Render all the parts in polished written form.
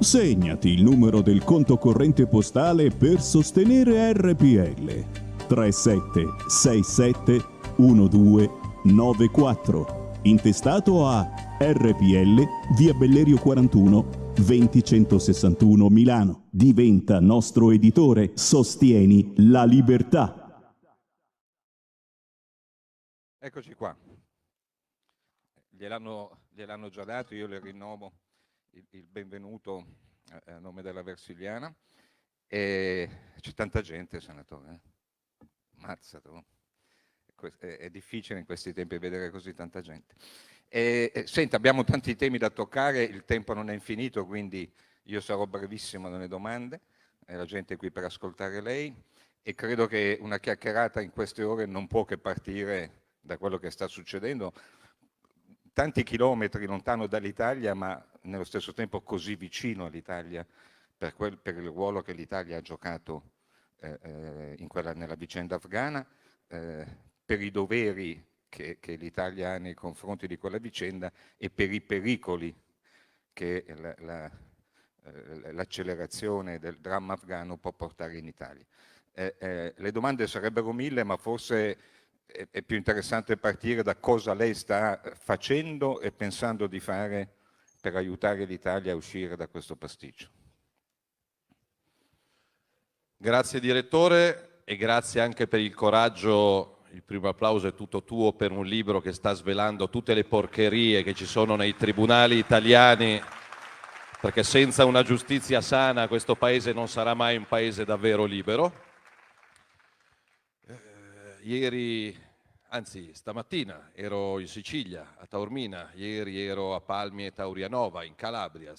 Segnati il numero del conto corrente postale per sostenere RPL. 37671294. Intestato a RPL, via Bellerio 41, 20161 Milano. Diventa nostro editore. Sostieni la libertà. Eccoci qua. Gliel'hanno già dato, io le rinnovo il benvenuto a nome della Versiliana. E c'è tanta gente, senatore. Mazza tu. È difficile in questi tempi vedere così tanta gente. Senta, abbiamo tanti temi da toccare, il tempo non è infinito, quindi io sarò brevissimo nelle domande. La gente è qui per ascoltare lei e credo che una chiacchierata in queste ore non può che partire da quello che sta succedendo. Tanti chilometri lontano dall'Italia, ma nello stesso tempo così vicino all'Italia per il ruolo che l'Italia ha giocato nella vicenda afghana, per i doveri che l'Italia ha nei confronti di quella vicenda e per i pericoli che l'accelerazione del dramma afghano può portare in Italia. Le domande sarebbero mille, ma forse è più interessante partire da cosa lei sta facendo e pensando di fare per aiutare l'Italia a uscire da questo pasticcio. Grazie direttore e grazie anche per il coraggio. Il primo applauso è tutto tuo per un libro che sta svelando tutte le porcherie che ci sono nei tribunali italiani, perché senza una giustizia sana questo paese non sarà mai un paese davvero libero. Stamattina ero in Sicilia, a Taormina, ieri ero a Palmi e Taurianova, in Calabria,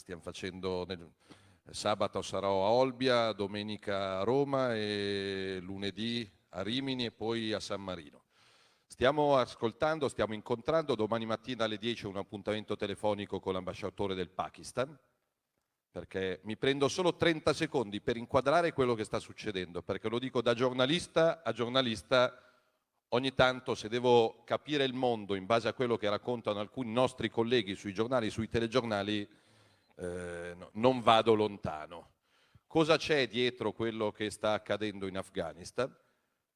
sabato sarò a Olbia, domenica a Roma e lunedì a Rimini e poi a San Marino. Stiamo ascoltando, stiamo incontrando, domani mattina alle 10 un appuntamento telefonico con l'ambasciatore del Pakistan, perché mi prendo solo 30 secondi per inquadrare quello che sta succedendo, perché lo dico da giornalista a giornalista, ogni tanto se devo capire il mondo in base a quello che raccontano alcuni nostri colleghi sui giornali, sui telegiornali, non vado lontano. Cosa c'è dietro quello che sta accadendo in Afghanistan?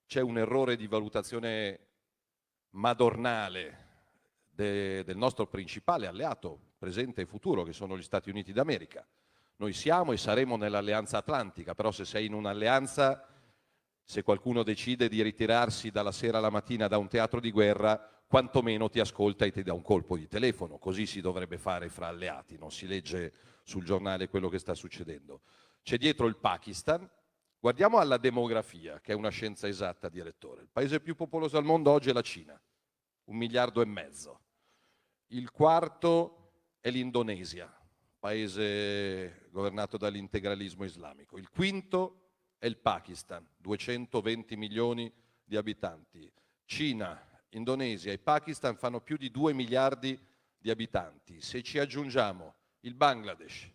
C'è un errore di valutazione madornale del nostro principale alleato presente e futuro, che sono gli Stati Uniti d'America. Noi siamo e saremo nell'Alleanza Atlantica, però se sei in un'alleanza, se qualcuno decide di ritirarsi dalla sera alla mattina da un teatro di guerra, quantomeno ti ascolta e ti dà un colpo di telefono. Così si dovrebbe fare fra alleati, non si legge sul giornale quello che sta succedendo. C'è dietro il Pakistan. Guardiamo alla demografia, che è una scienza esatta, direttore. Il paese più popoloso al mondo oggi è la Cina, 1,5 miliardi. Il quarto è l'Indonesia, paese governato dall'integralismo islamico. Il quinto è il Pakistan, 220 milioni di abitanti. Cina, Indonesia e Pakistan fanno più di 2 miliardi di abitanti. Se ci aggiungiamo il Bangladesh,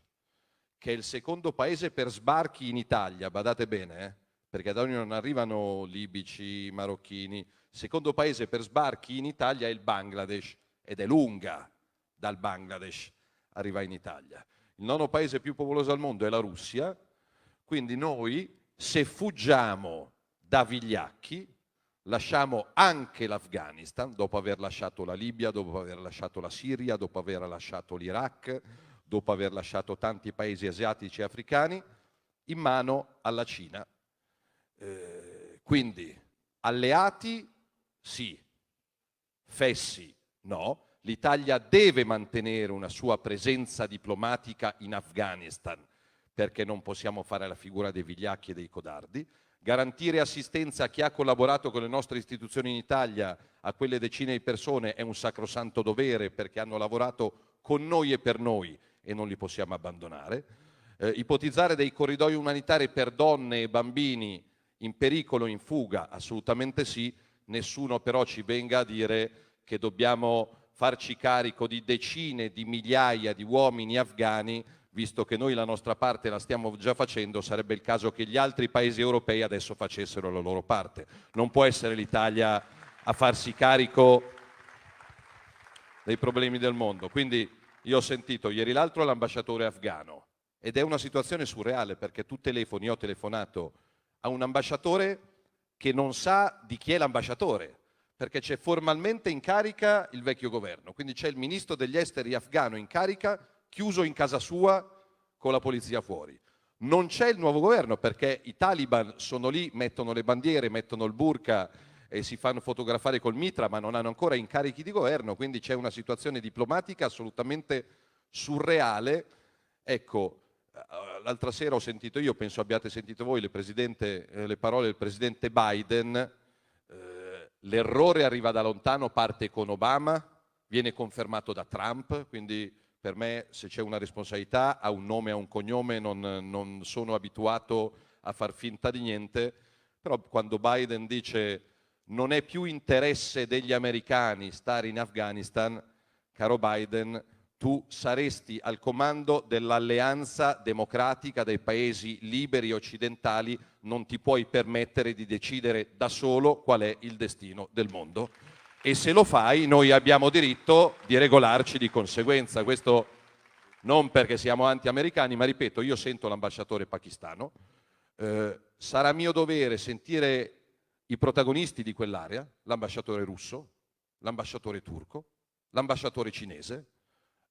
che è il secondo paese per sbarchi in Italia, badate bene, perché da noi non arrivano libici, marocchini, il secondo paese per sbarchi in Italia è il Bangladesh, ed è lunga dal Bangladesh arriva in Italia. Il nono paese più popoloso al mondo è la Russia, quindi noi, se fuggiamo da vigliacchi, lasciamo anche l'Afghanistan, dopo aver lasciato la Libia, dopo aver lasciato la Siria, dopo aver lasciato l'Iraq, dopo aver lasciato tanti paesi asiatici e africani, in mano alla Cina. Quindi alleati sì, fessi no. L'Italia deve mantenere una sua presenza diplomatica in Afghanistan, perché non possiamo fare la figura dei vigliacchi e dei codardi. Garantire assistenza a chi ha collaborato con le nostre istituzioni in Italia, a quelle decine di persone, è un sacrosanto dovere, perché hanno lavorato con noi e per noi e non li possiamo abbandonare. Ipotizzare dei corridoi umanitari per donne e bambini in pericolo, in fuga, assolutamente sì. Nessuno però ci venga a dire che dobbiamo farci carico di decine di migliaia di uomini afghani, visto che noi la nostra parte la stiamo già facendo. Sarebbe il caso che gli altri paesi europei adesso facessero la loro parte. Non può essere l'Italia a farsi carico dei problemi del mondo. Quindi io ho sentito ieri l'altro l'ambasciatore afghano, ed è una situazione surreale perché tu telefoni, io ho telefonato a un ambasciatore che non sa di chi è l'ambasciatore, perché c'è formalmente in carica il vecchio governo, quindi c'è il ministro degli esteri afghano in carica, chiuso in casa sua con la polizia fuori. Non c'è il nuovo governo perché i taliban sono lì, mettono le bandiere, mettono il burqa e si fanno fotografare col mitra, ma non hanno ancora incarichi di governo, quindi c'è una situazione diplomatica assolutamente surreale. Ecco, l'altra sera ho sentito io, penso abbiate sentito voi, le parole del presidente Biden. L'errore arriva da lontano, parte con Obama, viene confermato da Trump, quindi per me se c'è una responsabilità ha un nome, ha un cognome, non sono abituato a far finta di niente, però quando Biden dice non è più interesse degli americani stare in Afghanistan, caro Biden, tu saresti al comando dell'alleanza democratica dei paesi liberi occidentali, non ti puoi permettere di decidere da solo qual è il destino del mondo. E se lo fai, noi abbiamo diritto di regolarci di conseguenza. Questo non perché siamo anti-americani, ma ripeto, io sento l'ambasciatore pakistano, sarà mio dovere sentire i protagonisti di quell'area, l'ambasciatore russo, l'ambasciatore turco, l'ambasciatore cinese.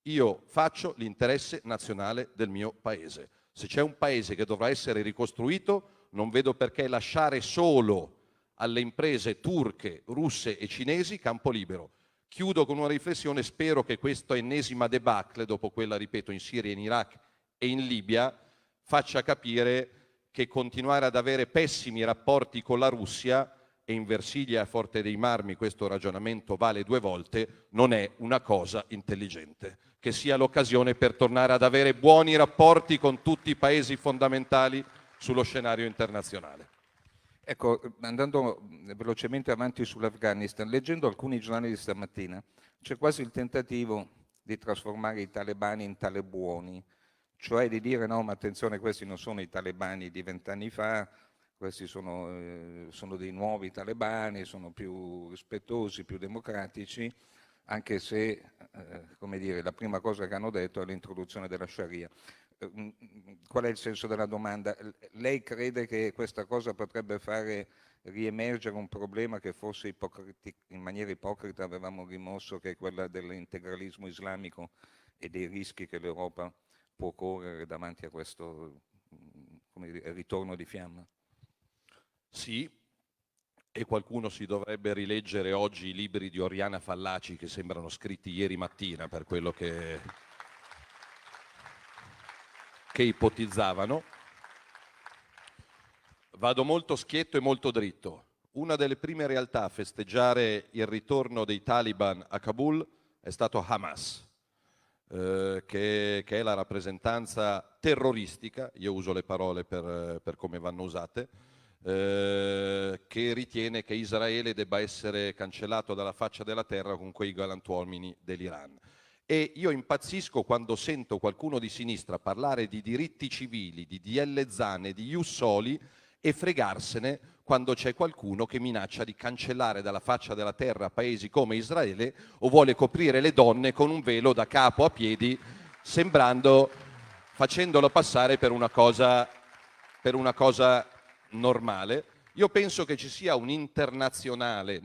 Io faccio l'interesse nazionale del mio paese. Se c'è un paese che dovrà essere ricostruito, non vedo perché lasciare solo alle imprese turche, russe e cinesi campo libero. Chiudo con una riflessione, spero che questa ennesima debacle, dopo quella, ripeto, in Siria, in Iraq e in Libia, faccia capire che continuare ad avere pessimi rapporti con la Russia, e in Versilia e a Forte dei Marmi questo ragionamento vale 2 volte, non è una cosa intelligente. Che sia l'occasione per tornare ad avere buoni rapporti con tutti i paesi fondamentali sullo scenario internazionale. Ecco, andando velocemente avanti sull'Afghanistan, leggendo alcuni giornali di stamattina, c'è quasi il tentativo di trasformare i talebani in talebuoni, cioè di dire no, ma attenzione, questi non sono i talebani di 20 anni fa, questi sono dei nuovi talebani, sono più rispettosi, più democratici, anche se, come dire, la prima cosa che hanno detto è l'introduzione della Sharia. Qual è il senso della domanda? Lei crede che questa cosa potrebbe fare riemergere un problema che forse in maniera ipocrita avevamo rimosso, che è quella dell'integralismo islamico e dei rischi che l'Europa può correre davanti a questo, come dire, ritorno di fiamma? Sì, e qualcuno si dovrebbe rileggere oggi i libri di Oriana Fallaci che sembrano scritti ieri mattina per quello che ipotizzavano. Vado molto schietto e molto dritto. Una delle prime realtà a festeggiare il ritorno dei Taliban a Kabul è stato Hamas, che è la rappresentanza terroristica, io uso le parole per come vanno usate, che ritiene che Israele debba essere cancellato dalla faccia della terra con quei galantuomini dell'Iran. E io impazzisco quando sento qualcuno di sinistra parlare di diritti civili, di DL Zan, di Ius Soli e fregarsene quando c'è qualcuno che minaccia di cancellare dalla faccia della terra paesi come Israele o vuole coprire le donne con un velo da capo a piedi, facendolo passare per una cosa normale. Io penso che ci sia un internazionale,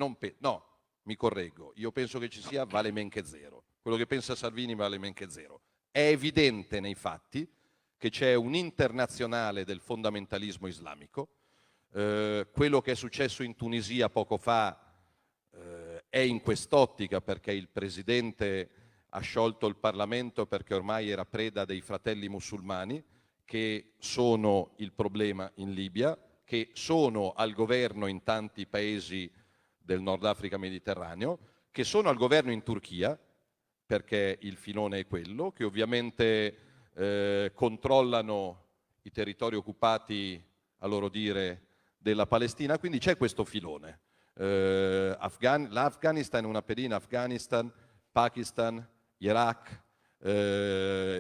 mi correggo, io penso che ci sia vale men che zero. Quello che pensa Salvini vale men che zero. È evidente nei fatti che c'è un internazionale del fondamentalismo islamico. Quello che è successo in Tunisia poco fa è in quest'ottica perché il presidente ha sciolto il Parlamento perché ormai era preda dei fratelli musulmani che sono il problema in Libia, che sono al governo in tanti paesi del Nord Africa mediterraneo, che sono al governo in Turchia, perché il filone è quello, che ovviamente controllano i territori occupati, a loro dire, della Palestina, quindi c'è questo filone. L'Afghanistan è una pedina, Afghanistan, Pakistan, Iraq,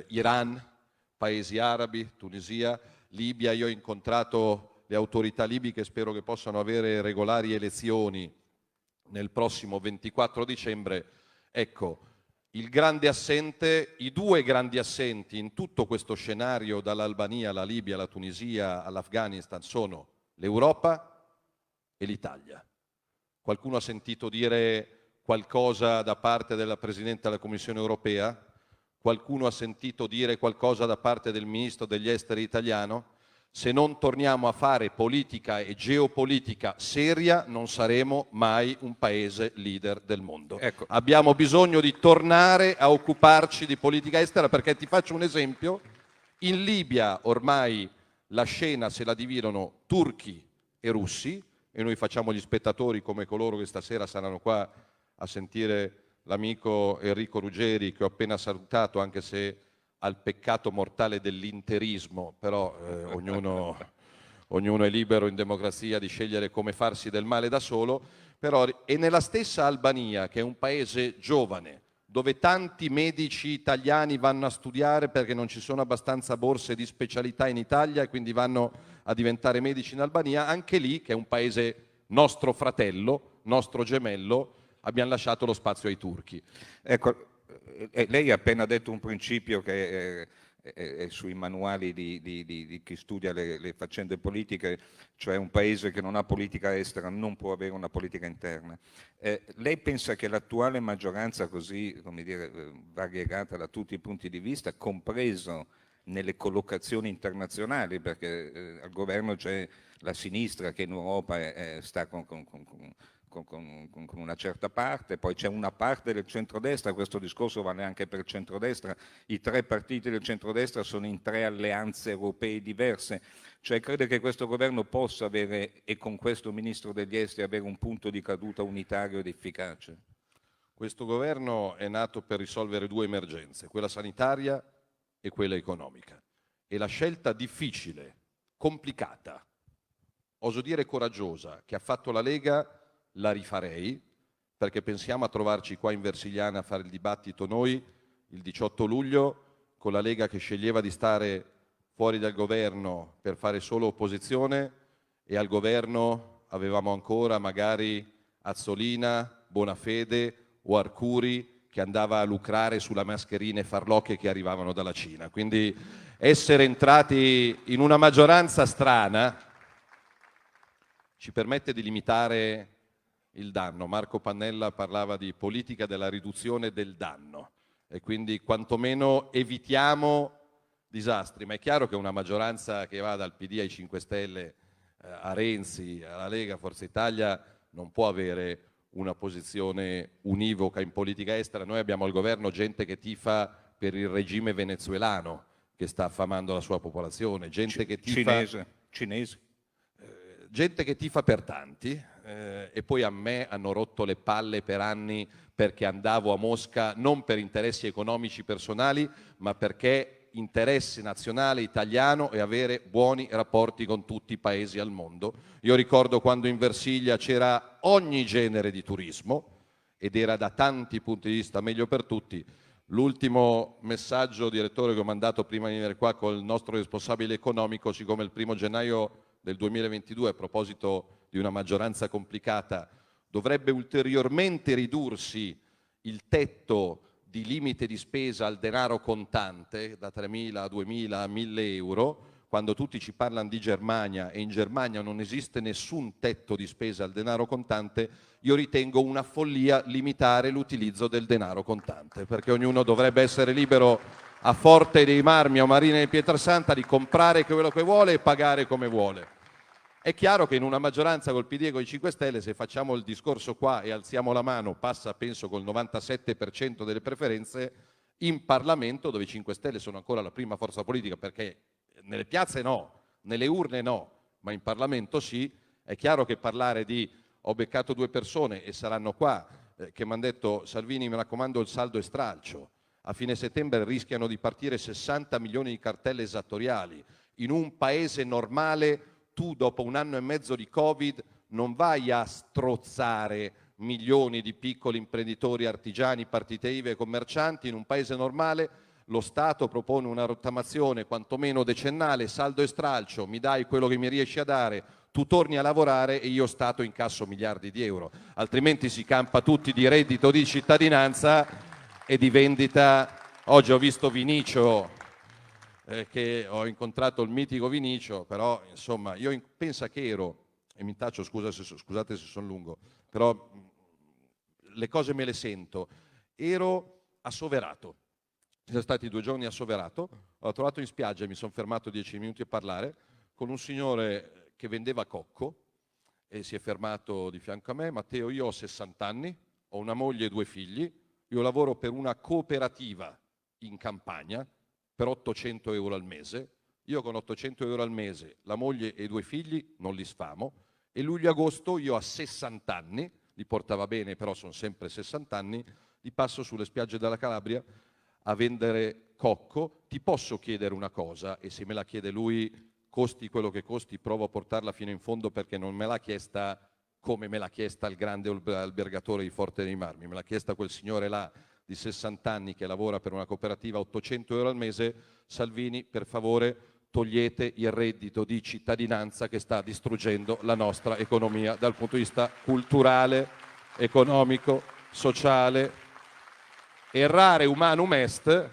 Iran, paesi arabi, Tunisia, Libia. Io ho incontrato le autorità libiche, spero che possano avere regolari elezioni nel prossimo 24 dicembre. Ecco, il grande assente, i due grandi assenti in tutto questo scenario, dall'Albania alla Libia, alla Tunisia, all'Afghanistan, sono l'Europa e l'Italia. Qualcuno ha sentito dire qualcosa da parte della Presidente della Commissione europea? Qualcuno ha sentito dire qualcosa da parte del Ministro degli Esteri italiano? Se non torniamo a fare politica e geopolitica seria, non saremo mai un paese leader del mondo. Ecco. Abbiamo bisogno di tornare a occuparci di politica estera, perché ti faccio un esempio. In Libia ormai la scena se la dividono turchi e russi, e noi facciamo gli spettatori come coloro che stasera saranno qua a sentire l'amico Enrico Ruggeri, che ho appena salutato, anche se al peccato mortale dell'interismo, però ognuno è libero in democrazia di scegliere come farsi del male da solo, però, e nella stessa Albania, che è un paese giovane, dove tanti medici italiani vanno a studiare perché non ci sono abbastanza borse di specialità in Italia e quindi vanno a diventare medici in Albania, anche lì, che è un paese nostro fratello, nostro gemello, abbiamo lasciato lo spazio ai turchi. Ecco, lei ha appena detto un principio che è sui manuali di chi studia le faccende politiche, cioè un paese che non ha politica estera non può avere una politica interna. Lei pensa che l'attuale maggioranza, così come dire, variegata da tutti i punti di vista, compreso nelle collocazioni internazionali, perché al governo c'è la sinistra che in Europa sta con una certa parte, poi c'è una parte del centrodestra, questo discorso vale anche per il centrodestra, i tre partiti del centrodestra sono in tre alleanze europee diverse, cioè crede che questo governo possa avere, e con questo ministro degli esteri, avere un punto di caduta unitario ed efficace? Questo governo è nato per risolvere due emergenze, quella sanitaria e quella economica, e la scelta difficile, complicata, oso dire coraggiosa, che ha fatto la Lega la rifarei, perché pensiamo a trovarci qua in Versigliana a fare il dibattito noi il 18 luglio con la Lega che sceglieva di stare fuori dal governo per fare solo opposizione, e al governo avevamo ancora magari Azzolina, Bonafede o Arcuri che andava a lucrare sulla mascherine e farlocche che arrivavano dalla Cina. Quindi essere entrati in una maggioranza strana ci permette di limitare il danno. Marco Pannella parlava di politica della riduzione del danno e quindi quantomeno evitiamo disastri, ma è chiaro che una maggioranza che va dal PD ai 5 Stelle a Renzi, alla Lega, Forza Italia non può avere una posizione univoca in politica estera. Noi abbiamo al governo gente che tifa per il regime venezuelano che sta affamando la sua popolazione, gente che tifa cinese. Gente che tifa per tanti, e poi a me hanno rotto le palle per anni perché andavo a Mosca non per interessi economici personali, ma perché interesse nazionale italiano è avere buoni rapporti con tutti i paesi al mondo. Io ricordo quando in Versilia c'era ogni genere di turismo ed era da tanti punti di vista meglio per tutti. L'ultimo messaggio, direttore, che ho mandato prima di venire qua col nostro responsabile economico, siccome il 1° gennaio del 2022, a proposito di una maggioranza complicata, dovrebbe ulteriormente ridursi il tetto di limite di spesa al denaro contante da 3.000 a 2.000 a 1.000 euro, quando tutti ci parlano di Germania e in Germania non esiste nessun tetto di spesa al denaro contante, io ritengo una follia limitare l'utilizzo del denaro contante, perché ognuno dovrebbe essere libero a Forte dei Marmi o Marina di Pietrasanta di comprare quello che vuole e pagare come vuole. È chiaro che in una maggioranza col PD e con i 5 Stelle, se facciamo il discorso qua e alziamo la mano, passa penso col 97% delle preferenze, in Parlamento, dove i 5 Stelle sono ancora la prima forza politica, perché nelle piazze no, nelle urne no, ma in Parlamento sì, è chiaro che parlare di ho beccato 2 persone e saranno qua, che mi hanno detto Salvini mi raccomando il saldo e stralcio, a fine settembre rischiano di partire 60 milioni di cartelle esattoriali, in un paese normale tu dopo 1 anno e mezzo di Covid non vai a strozzare milioni di piccoli imprenditori, artigiani, partite IVA e commercianti. In un paese normale lo Stato propone una rottamazione quantomeno decennale, saldo e stralcio, mi dai quello che mi riesci a dare, tu torni a lavorare e io Stato incasso miliardi di euro, altrimenti si campa tutti di reddito di cittadinanza e di vendita. Oggi ho visto Vinicio, che ho incontrato il mitico Vinicio, però insomma io pensa che ero, e mi taccio, scusate se sono lungo, però le cose me le sento, ero a Soverato. Siamo stati 2 giorni a Soverato, ho trovato in spiaggia e mi sono fermato 10 minuti a parlare con un signore che vendeva cocco e si è fermato di fianco a me. Matteo, io ho 60 anni, ho una moglie e 2 figli, io lavoro per una cooperativa in campagna per 800 euro al mese, io con 800 euro al mese la moglie e i 2 figli non li sfamo, e luglio-agosto io a 60 anni, li portava bene però sono sempre 60 anni, li passo sulle spiagge della Calabria a vendere cocco. Ti posso chiedere una cosa, e se me la chiede lui, costi quello che costi, provo a portarla fino in fondo, perché non me l'ha chiesta come me l'ha chiesta il grande albergatore di Forte dei Marmi, me l'ha chiesta quel signore là di 60 anni che lavora per una cooperativa, 800 euro al mese. Salvini, per favore, togliete il reddito di cittadinanza che sta distruggendo la nostra economia dal punto di vista culturale, economico, sociale. Errare humanum est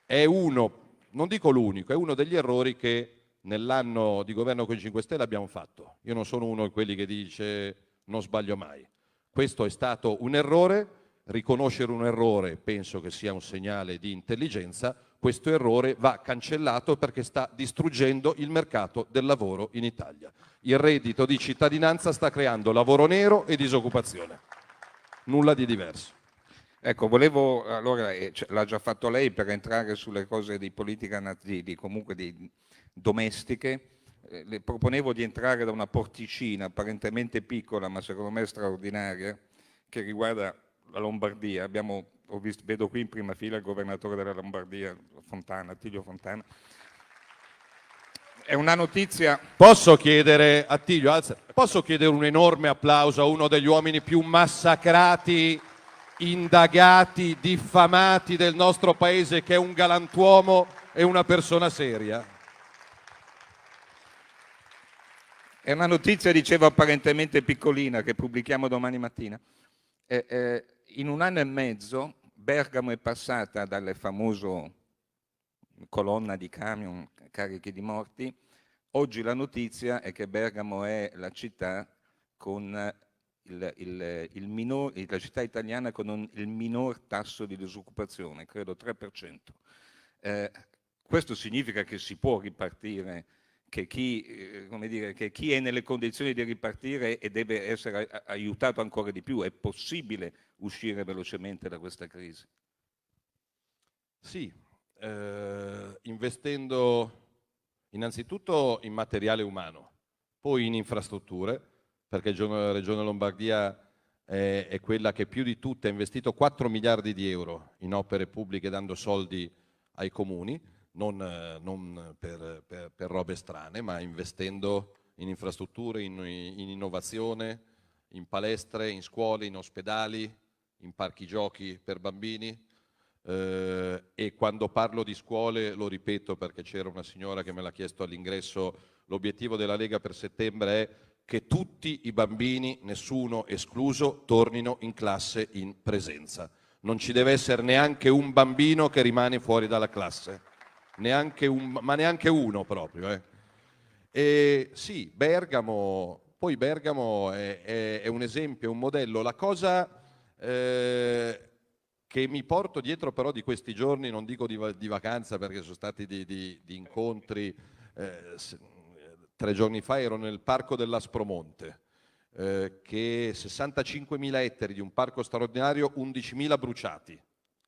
è uno, non dico l'unico, è uno degli errori che nell'anno di governo con i 5 Stelle abbiamo fatto. Io non sono uno di quelli che dice non sbaglio mai. Questo è stato un errore, riconoscere un errore penso che sia un segnale di intelligenza. Questo errore va cancellato perché sta distruggendo il mercato del lavoro in Italia. Il reddito di cittadinanza sta creando lavoro nero e disoccupazione. Nulla di diverso. Ecco, volevo, allora, l'ha già fatto lei, per entrare sulle cose di politica comunque di domestiche, le proponevo di entrare da una porticina apparentemente piccola, ma secondo me straordinaria, che riguarda la Lombardia. Vedo qui in prima fila il governatore della Lombardia, Attilio Fontana. È una notizia. Posso chiedere, Attilio, alza, posso chiedere un enorme applauso a uno degli uomini più massacrati, indagati, diffamati del nostro paese, che è un galantuomo e una persona seria? È una notizia, dicevo, apparentemente piccolina, che pubblichiamo domani mattina. In 1 anno e mezzo Bergamo è passata dalle famose colonna di camion carichi di morti. Oggi la notizia è che Bergamo è la città con la città italiana con il minor tasso di disoccupazione, credo 3%. Questo significa che si può ripartire, che chi è nelle condizioni di ripartire e deve essere aiutato ancora di più. È possibile uscire velocemente da questa crisi? Sì, investendo innanzitutto in materiale umano, poi in infrastrutture, perché la Regione Lombardia è quella che più di tutte ha investito 4 miliardi di euro in opere pubbliche, dando soldi ai comuni, non per robe strane, ma investendo in infrastrutture, in innovazione, in palestre, in scuole, in ospedali, in parchi giochi per bambini. E quando parlo di scuole lo ripeto perché c'era una signora che me l'ha chiesto all'ingresso: l'obiettivo della Lega per settembre è che tutti i bambini, nessuno escluso, tornino in classe in presenza. Non ci deve essere neanche un bambino che rimane fuori dalla classe, ma neanche uno proprio. E sì, Bergamo è un esempio, è un modello. La cosa che mi porto dietro però di questi giorni, non dico di vacanza perché sono stati di incontri, 3 giorni fa ero nel parco dell'Aspromonte, che 65.000 ettari di un parco straordinario, 11.000 bruciati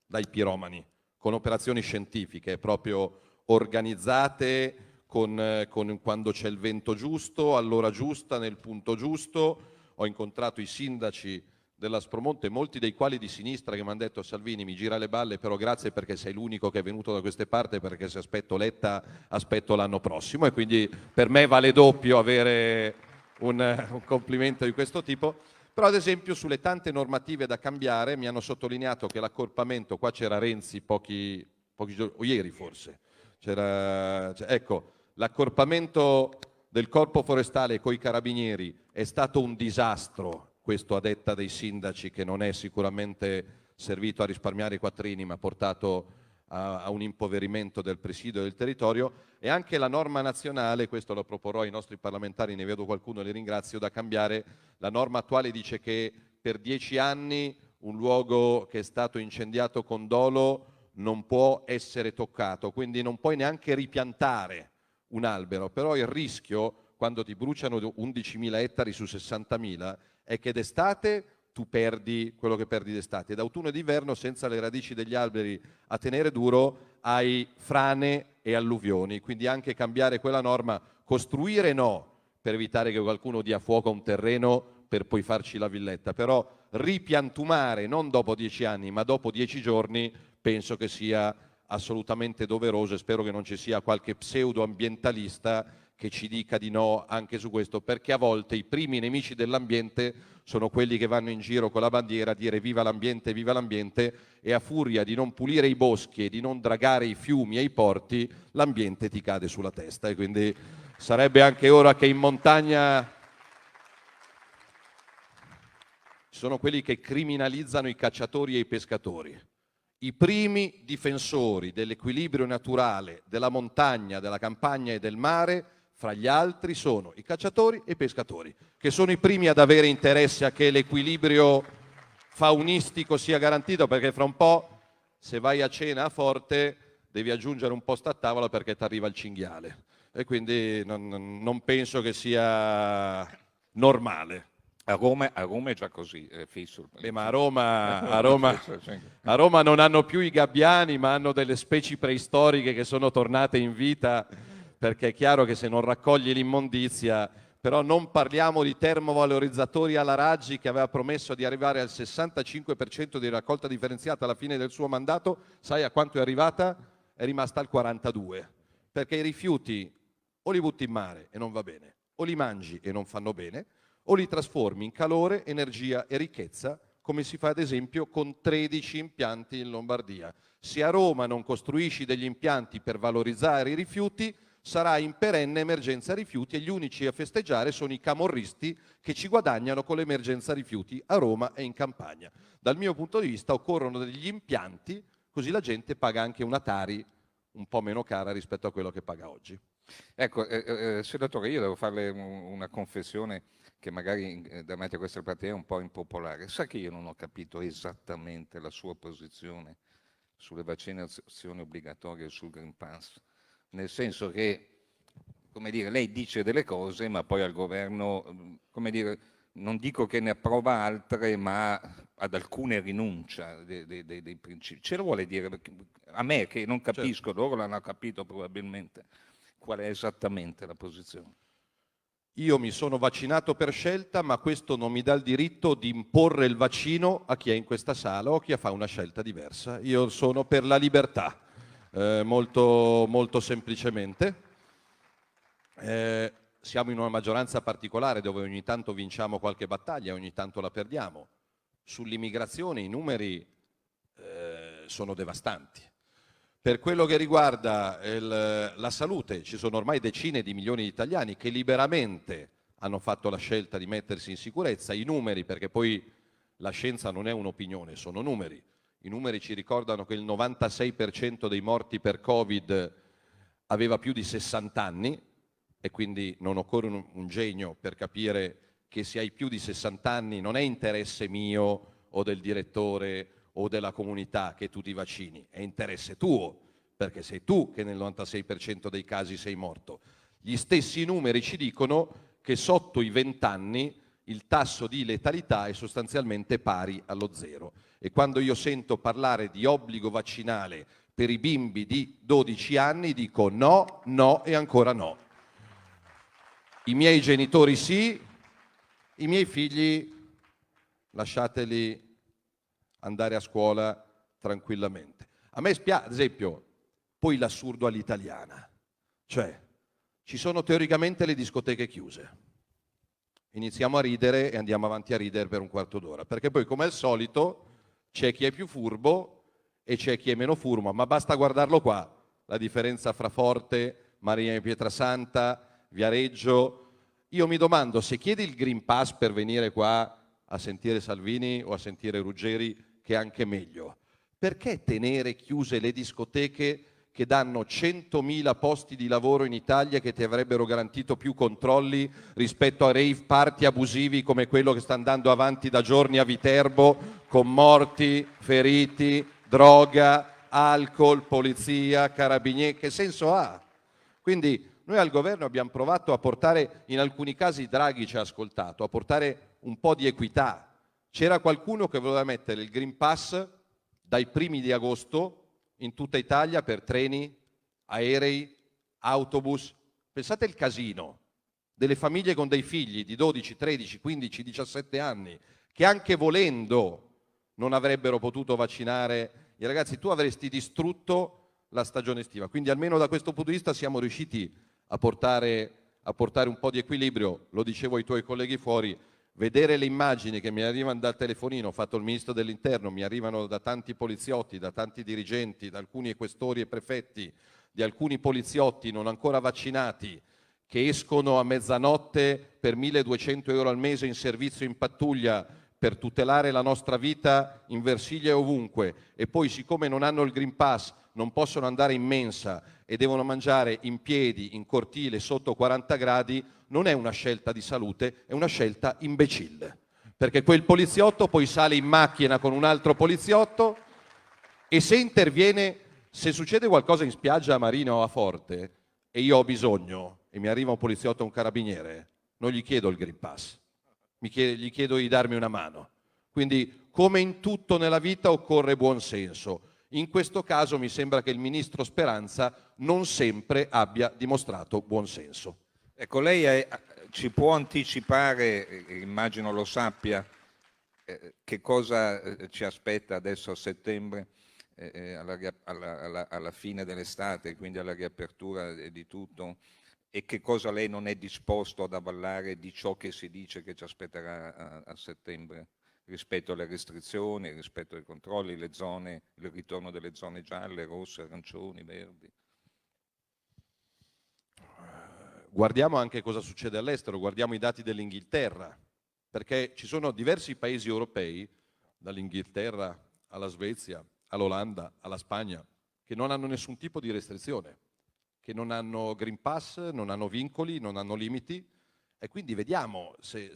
dai piromani, con operazioni scientifiche proprio organizzate, quando c'è il vento giusto, all'ora giusta, nel punto giusto. Ho incontrato i sindaci dell'Aspromonte, molti dei quali di sinistra, che mi hanno detto: Salvini, mi gira le balle, però grazie perché sei l'unico che è venuto da queste parti, perché se aspetto Letta aspetto l'anno prossimo, e quindi per me vale doppio avere un complimento di questo tipo. Però ad esempio sulle tante normative da cambiare mi hanno sottolineato che l'accorpamento, qua c'era Renzi pochi giorni, o ieri forse, ecco, l'accorpamento del corpo forestale coi carabinieri è stato un disastro. Questo a detta dei sindaci, che non è sicuramente servito a risparmiare i quattrini ma ha portato a un impoverimento del presidio del territorio, e anche la norma nazionale, questo lo proporrò ai nostri parlamentari, ne vedo qualcuno, li ringrazio, da cambiare. La norma attuale dice che per 10 anni un luogo che è stato incendiato con dolo non può essere toccato, quindi non puoi neanche ripiantare un albero, però il rischio quando ti bruciano 11.000 ettari su 60.000 è che d'estate tu perdi quello che perdi d'estate, d'autunno e d'inverno senza le radici degli alberi a tenere duro hai frane e alluvioni, quindi anche cambiare quella norma, costruire no, per evitare che qualcuno dia fuoco a un terreno per poi farci la villetta, però ripiantumare non dopo 10 anni ma dopo 10 giorni penso che sia assolutamente doveroso, e spero che non ci sia qualche pseudo-ambientalista che ci dica di no anche su questo, perché a volte i primi nemici dell'ambiente sono quelli che vanno in giro con la bandiera a dire viva l'ambiente, e a furia di non pulire i boschi e di non dragare i fiumi e i porti, l'ambiente ti cade sulla testa, e quindi sarebbe anche ora che in montagna ci sono quelli che criminalizzano i cacciatori e i pescatori. I primi difensori dell'equilibrio naturale della montagna, della campagna e del mare, fra gli altri, sono i cacciatori e i pescatori, che sono i primi ad avere interesse a che l'equilibrio faunistico sia garantito, perché fra un po', se vai a cena a Forte, devi aggiungere un posto a tavola perché ti arriva il cinghiale. E quindi non penso che sia normale. A Roma è già così, è fisso. Ma a Roma non hanno più i gabbiani, ma hanno delle specie preistoriche che sono tornate in vita, perché è chiaro che se non raccogli l'immondizia, però non parliamo di termovalorizzatori alla Raggi, che aveva promesso di arrivare al 65% di raccolta differenziata alla fine del suo mandato. Sai a quanto è arrivata? È rimasta al 42%, perché i rifiuti o li butti in mare e non va bene, o li mangi e non fanno bene, o li trasformi in calore, energia e ricchezza, come si fa ad esempio con 13 impianti in Lombardia. Se a Roma non costruisci degli impianti per valorizzare i rifiuti, sarà in perenne emergenza rifiuti, e gli unici a festeggiare sono i camorristi che ci guadagnano con l'emergenza rifiuti a Roma e in Campania. Dal mio punto di vista occorrono degli impianti, così la gente paga anche una Tari un po' meno cara rispetto a quello che paga oggi. Ecco, senatore, io devo farle una confessione che magari davanti a questa platea è un po' impopolare. Sa che io non ho capito esattamente la sua posizione sulle vaccinazioni obbligatorie e sul Green Pass, nel senso che, come dire, lei dice delle cose ma poi al governo, come dire, non dico che ne approva altre, ma ad alcune rinuncia dei principi. Ce lo vuole dire? A me che non capisco, certo. Loro l'hanno capito probabilmente. Qual è esattamente la posizione? Io mi sono vaccinato per scelta, ma questo non mi dà il diritto di imporre il vaccino a chi è in questa sala o a chi fa una scelta diversa. Io sono per la libertà, molto, molto semplicemente. Siamo in una maggioranza particolare dove ogni tanto vinciamo qualche battaglia, ogni tanto la perdiamo. Sull'immigrazione i numeri sono devastanti. Per quello che riguarda la salute, ci sono ormai decine di milioni di italiani che liberamente hanno fatto la scelta di mettersi in sicurezza. I numeri, perché poi la scienza non è un'opinione, sono numeri. I numeri ci ricordano che il 96% dei morti per Covid aveva più di 60 anni, e quindi non occorre un genio per capire che se hai più di 60 anni non è interesse mio o del direttore o della comunità che tu ti vaccini, è interesse tuo, perché sei tu che nel 96% dei casi sei morto. Gli stessi numeri ci dicono che sotto i 20 anni il tasso di letalità è sostanzialmente pari allo zero. E quando io sento parlare di obbligo vaccinale per i bimbi di 12 anni dico no, no e ancora no. I miei genitori sì, i miei figli lasciateli andare a scuola tranquillamente. A me spiace, ad esempio, poi l'assurdo all'italiana, cioè ci sono teoricamente le discoteche chiuse, iniziamo a ridere e andiamo avanti a ridere per un quarto d'ora, perché poi come al solito c'è chi è più furbo e c'è chi è meno furbo, ma basta guardarlo qua, la differenza fra Forte, Marina di Pietrasanta, Viareggio. Io mi domando, se chiedi il Green Pass per venire qua a sentire Salvini o a sentire Ruggeri, che anche meglio. Perché tenere chiuse le discoteche che danno 100.000 posti di lavoro in Italia, che ti avrebbero garantito più controlli rispetto a rave party abusivi come quello che sta andando avanti da giorni a Viterbo, con morti, feriti, droga, alcol, polizia, carabinieri? Che senso ha? Quindi noi al governo abbiamo provato a portare, in alcuni casi Draghi ci ha ascoltato, a portare un po' di equità. C'era qualcuno che voleva mettere il Green Pass dai primi di agosto in tutta Italia per treni, aerei, autobus. Pensate al casino delle famiglie con dei figli di 12, 13, 15, 17 anni che anche volendo non avrebbero potuto vaccinare i ragazzi. Tu avresti distrutto la stagione estiva. Quindi almeno da questo punto di vista siamo riusciti a portare un po' di equilibrio. Lo dicevo ai tuoi colleghi fuori, vedere le immagini che mi arrivano dal telefonino fatto il ministro dell'Interno, mi arrivano da tanti poliziotti, da tanti dirigenti, da alcuni questori e prefetti, di alcuni poliziotti non ancora vaccinati che escono a mezzanotte per 1.200 euro al mese in servizio in pattuglia per tutelare la nostra vita in Versilia e ovunque, e poi siccome non hanno il Green Pass non possono andare in mensa e devono mangiare in piedi, in cortile, sotto 40 gradi, non è una scelta di salute, è una scelta imbecille. Perché quel poliziotto poi sale in macchina con un altro poliziotto e se interviene, se succede qualcosa in spiaggia a Marina o a Forte e io ho bisogno e mi arriva un poliziotto o un carabiniere, non gli chiedo il Green Pass, gli chiedo di darmi una mano. Quindi, come in tutto nella vita, occorre buon senso. In questo caso mi sembra che il ministro Speranza non sempre abbia dimostrato buon senso. Ecco, lei ci può anticipare, immagino lo sappia, che cosa ci aspetta adesso a settembre, alla fine dell'estate, quindi alla riapertura di tutto, e che cosa lei non è disposto ad avallare di ciò che si dice che ci aspetterà a settembre, rispetto alle restrizioni, rispetto ai controlli, le zone, il ritorno delle zone gialle, rosse, arancioni, verdi? Guardiamo anche cosa succede all'estero, guardiamo i dati dell'Inghilterra, perché ci sono diversi paesi europei, dall'Inghilterra alla Svezia, all'Olanda, alla Spagna, che non hanno nessun tipo di restrizione, che non hanno Green Pass, non hanno vincoli, non hanno limiti, e quindi vediamo se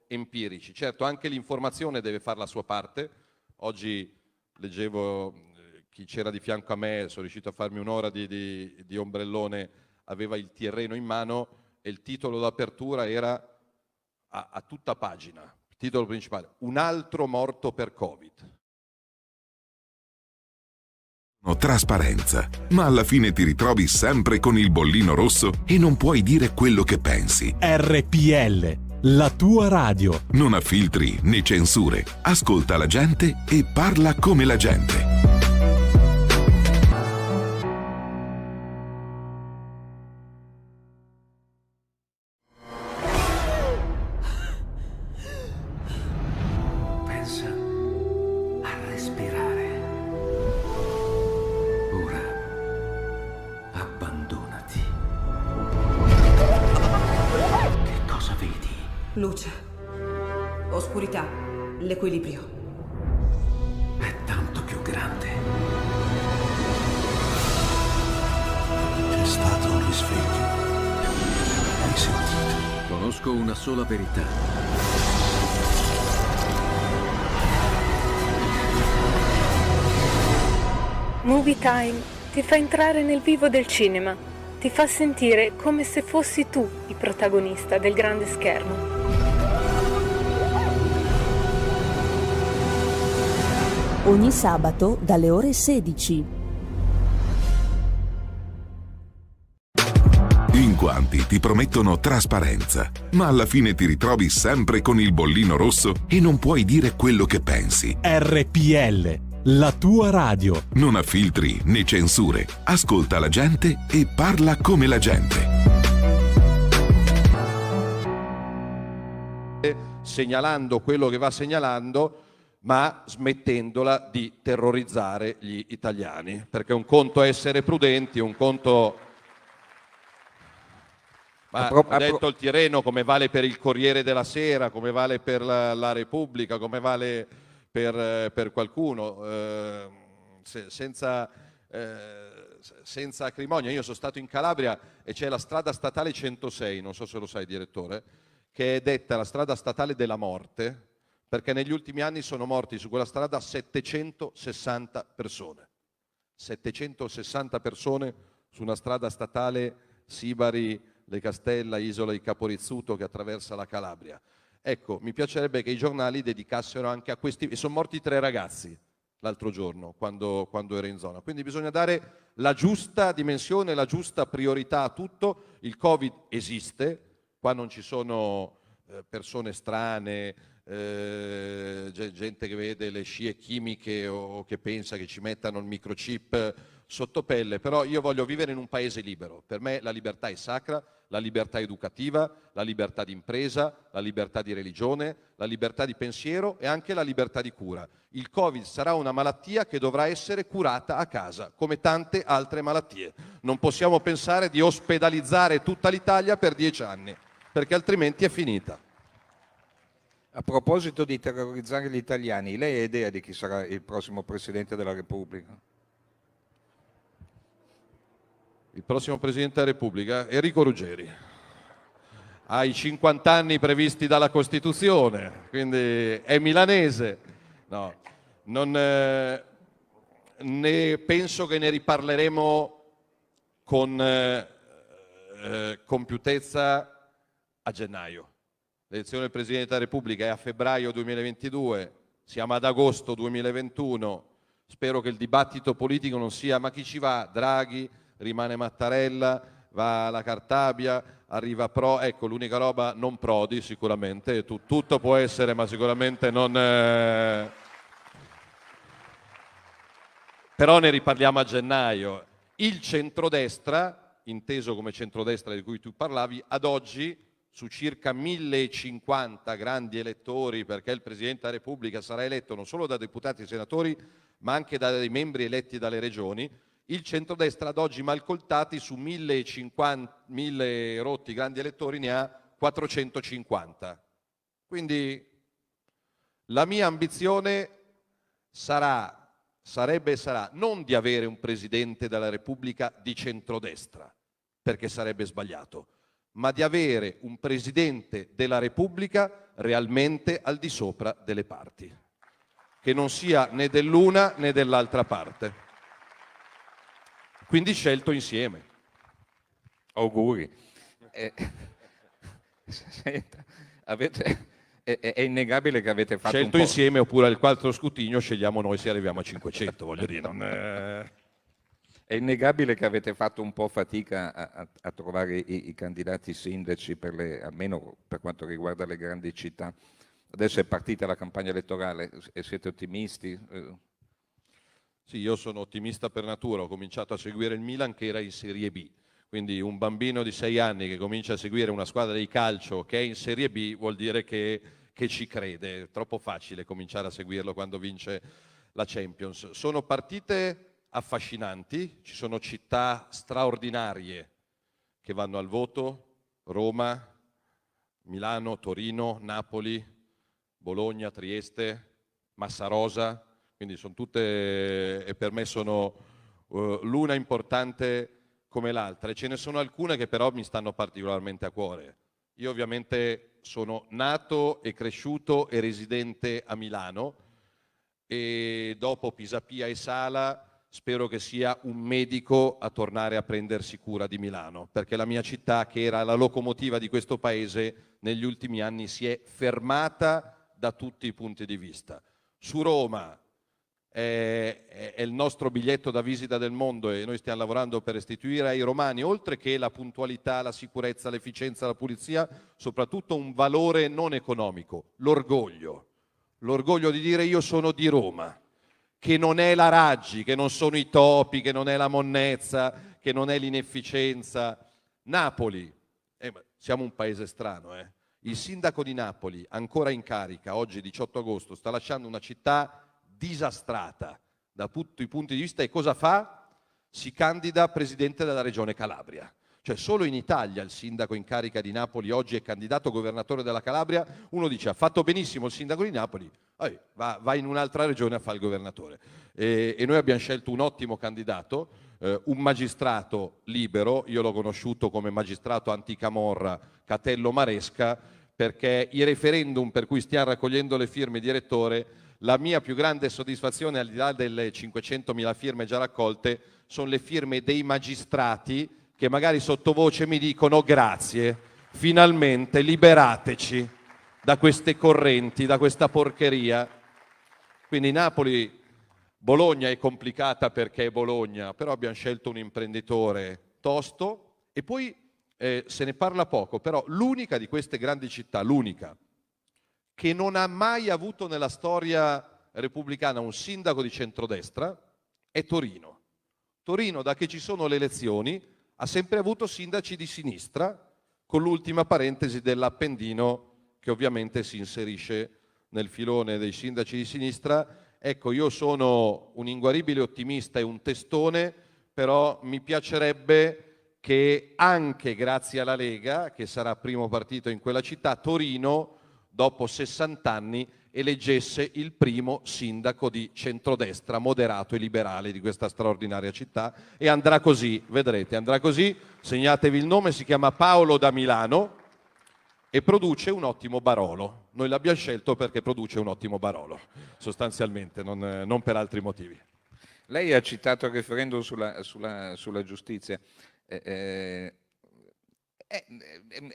empirici. Certo, anche l'informazione deve fare la sua parte. Oggi leggevo chi c'era di fianco a me, sono riuscito a farmi un'ora di ombrellone, aveva il Tirreno in mano e il titolo d'apertura era a tutta pagina, il titolo principale, un altro morto per Covid. Trasparenza, ma alla fine ti ritrovi sempre con il bollino rosso e non puoi dire quello che pensi. RPL, la tua radio. Non ha filtri né censure. Ascolta la gente e parla come la gente. Pensa a respirare. Ora abbandonati. Che cosa vedi? Luce, oscurità, l'equilibrio. È tanto più grande. C'è stato un risveglio. Hai sentito? Conosco una sola verità. Movie Time ti fa entrare nel vivo del cinema, ti fa sentire come se fossi tu il protagonista del grande schermo. Ogni sabato dalle ore 16. In quanti ti promettono trasparenza, ma alla fine ti ritrovi sempre con il bollino rosso e non puoi dire quello che pensi. RPL, la tua radio. Non ha filtri né censure. Ascolta la gente e parla come la gente. Segnalando quello che va segnalando, ma smettendola di terrorizzare gli italiani, perché un conto è essere prudenti, un conto Ma ha detto il Tirreno, come vale per il Corriere della Sera, come vale per la Repubblica, come vale per qualcuno, senza acrimonia. Io sono stato in Calabria e c'è la strada statale 106, non so se lo sai, direttore, che è detta la strada statale della morte, perché negli ultimi anni sono morti su quella strada 760 persone. 760 persone su una strada statale Sibari, Le Castella, Isola di Caporizzuto, che attraversa la Calabria. Ecco, mi piacerebbe che i giornali dedicassero anche a questi... E sono morti 3 ragazzi l'altro giorno, quando ero in zona. Quindi bisogna dare la giusta dimensione, la giusta priorità a tutto. Il Covid esiste, qua non ci sono persone strane, gente che vede le scie chimiche o che pensa che ci mettano il microchip sotto pelle, però io voglio vivere in un paese libero. Per me la libertà è sacra, la libertà educativa, la libertà di impresa, la libertà di religione, la libertà di pensiero e anche la libertà di cura. Il Covid sarà una malattia che dovrà essere curata a casa, come tante altre malattie. Non possiamo pensare di ospedalizzare tutta l'Italia per 10 anni, perché altrimenti è finita. A proposito di terrorizzare gli italiani, lei ha idea di chi sarà il prossimo Presidente della Repubblica? Il prossimo Presidente della Repubblica, Enrico Ruggeri, ha i 50 anni previsti dalla Costituzione, quindi è milanese. No, penso che ne riparleremo con compiutezza a gennaio. L'elezione del Presidente della Repubblica è a febbraio 2022, siamo ad agosto 2021, spero che il dibattito politico non sia ma chi ci va? Draghi, rimane Mattarella, va la Cartabia, arriva ecco l'unica roba non Prodi sicuramente, tutto può essere ma sicuramente non... Però ne riparliamo a gennaio. Il centrodestra, inteso come centrodestra di cui tu parlavi, ad oggi su circa 1050 grandi elettori, perché il Presidente della Repubblica sarà eletto non solo da deputati e senatori, ma anche dai membri eletti dalle regioni, il centrodestra ad oggi malcoltati su 1000 rotti grandi elettori ne ha 450. Quindi la mia ambizione sarebbe e sarà non di avere un Presidente della Repubblica di centrodestra, perché sarebbe sbagliato, ma di avere un Presidente della Repubblica realmente al di sopra delle parti, che non sia né dell'una né dell'altra parte. Quindi scelto insieme. Auguri. Senta, è innegabile che avete fatto scelto un po'... insieme oppure al 4 scrutinio scegliamo noi se arriviamo a 500, voglio dire. È innegabile che avete fatto un po' fatica a trovare i candidati sindaci, almeno per quanto riguarda le grandi città. Adesso è partita la campagna elettorale e siete ottimisti? Sì, io sono ottimista per natura, ho cominciato a seguire il Milan che era in Serie B, quindi un bambino di 6 anni che comincia a seguire una squadra di calcio che è in Serie B vuol dire che ci crede, è troppo facile cominciare a seguirlo quando vince la Champions. Sono partite affascinanti, ci sono città straordinarie che vanno al voto, Roma, Milano, Torino, Napoli, Bologna, Trieste, Massarosa, quindi sono tutte, e per me sono l'una importante come l'altra. E ce ne sono alcune che però mi stanno particolarmente a cuore. Io ovviamente sono nato e cresciuto e residente a Milano e dopo Pisapia e Sala spero che sia un medico a tornare a prendersi cura di Milano, perché la mia città, che era la locomotiva di questo paese, negli ultimi anni si è fermata da tutti i punti di vista. Su Roma è il nostro biglietto da visita del mondo e noi stiamo lavorando per restituire ai romani, oltre che la puntualità, la sicurezza, l'efficienza, la pulizia, soprattutto un valore non economico, l'orgoglio. L'orgoglio di dire io sono di Roma, che non è la Raggi, che non sono i topi, che non è la monnezza, che non è l'inefficienza. Napoli, siamo un paese strano, Il sindaco di Napoli, ancora in carica, oggi 18 agosto, sta lasciando una città disastrata da tutti i punti di vista e cosa fa? Si candida presidente della regione Calabria. Cioè solo in Italia il sindaco in carica di Napoli oggi è candidato governatore della Calabria, uno dice ha fatto benissimo il sindaco di Napoli, va in un'altra regione a fare il governatore. E noi abbiamo scelto un ottimo candidato, un magistrato libero, io l'ho conosciuto come magistrato anticamorra Catello Maresca, perché i referendum per cui stiamo raccogliendo le firme, direttore, la mia più grande soddisfazione, al di là delle 500.000 firme già raccolte, sono le firme dei magistrati che magari sottovoce mi dicono grazie, finalmente liberateci da queste correnti, da questa porcheria. Quindi Napoli, Bologna è complicata perché è Bologna, però abbiamo scelto un imprenditore tosto e poi se ne parla poco, però l'unica di queste grandi città, l'unica, che non ha mai avuto nella storia repubblicana un sindaco di centrodestra è Torino. Torino, da che ci sono le elezioni, ha sempre avuto sindaci di sinistra, con l'ultima parentesi dell'Appendino, che ovviamente si inserisce nel filone dei sindaci di sinistra. Ecco, io sono un inguaribile ottimista e un testone, però mi piacerebbe che anche grazie alla Lega, che sarà primo partito in quella città, Torino, dopo 60 anni, eleggesse il primo sindaco di centrodestra moderato e liberale di questa straordinaria città, e andrà così, vedrete, andrà così, segnatevi il nome, si chiama Paolo da Milano e produce un ottimo Barolo. Noi l'abbiamo scelto perché produce un ottimo Barolo, sostanzialmente, non per altri motivi. Lei ha citato il referendum sulla giustizia. È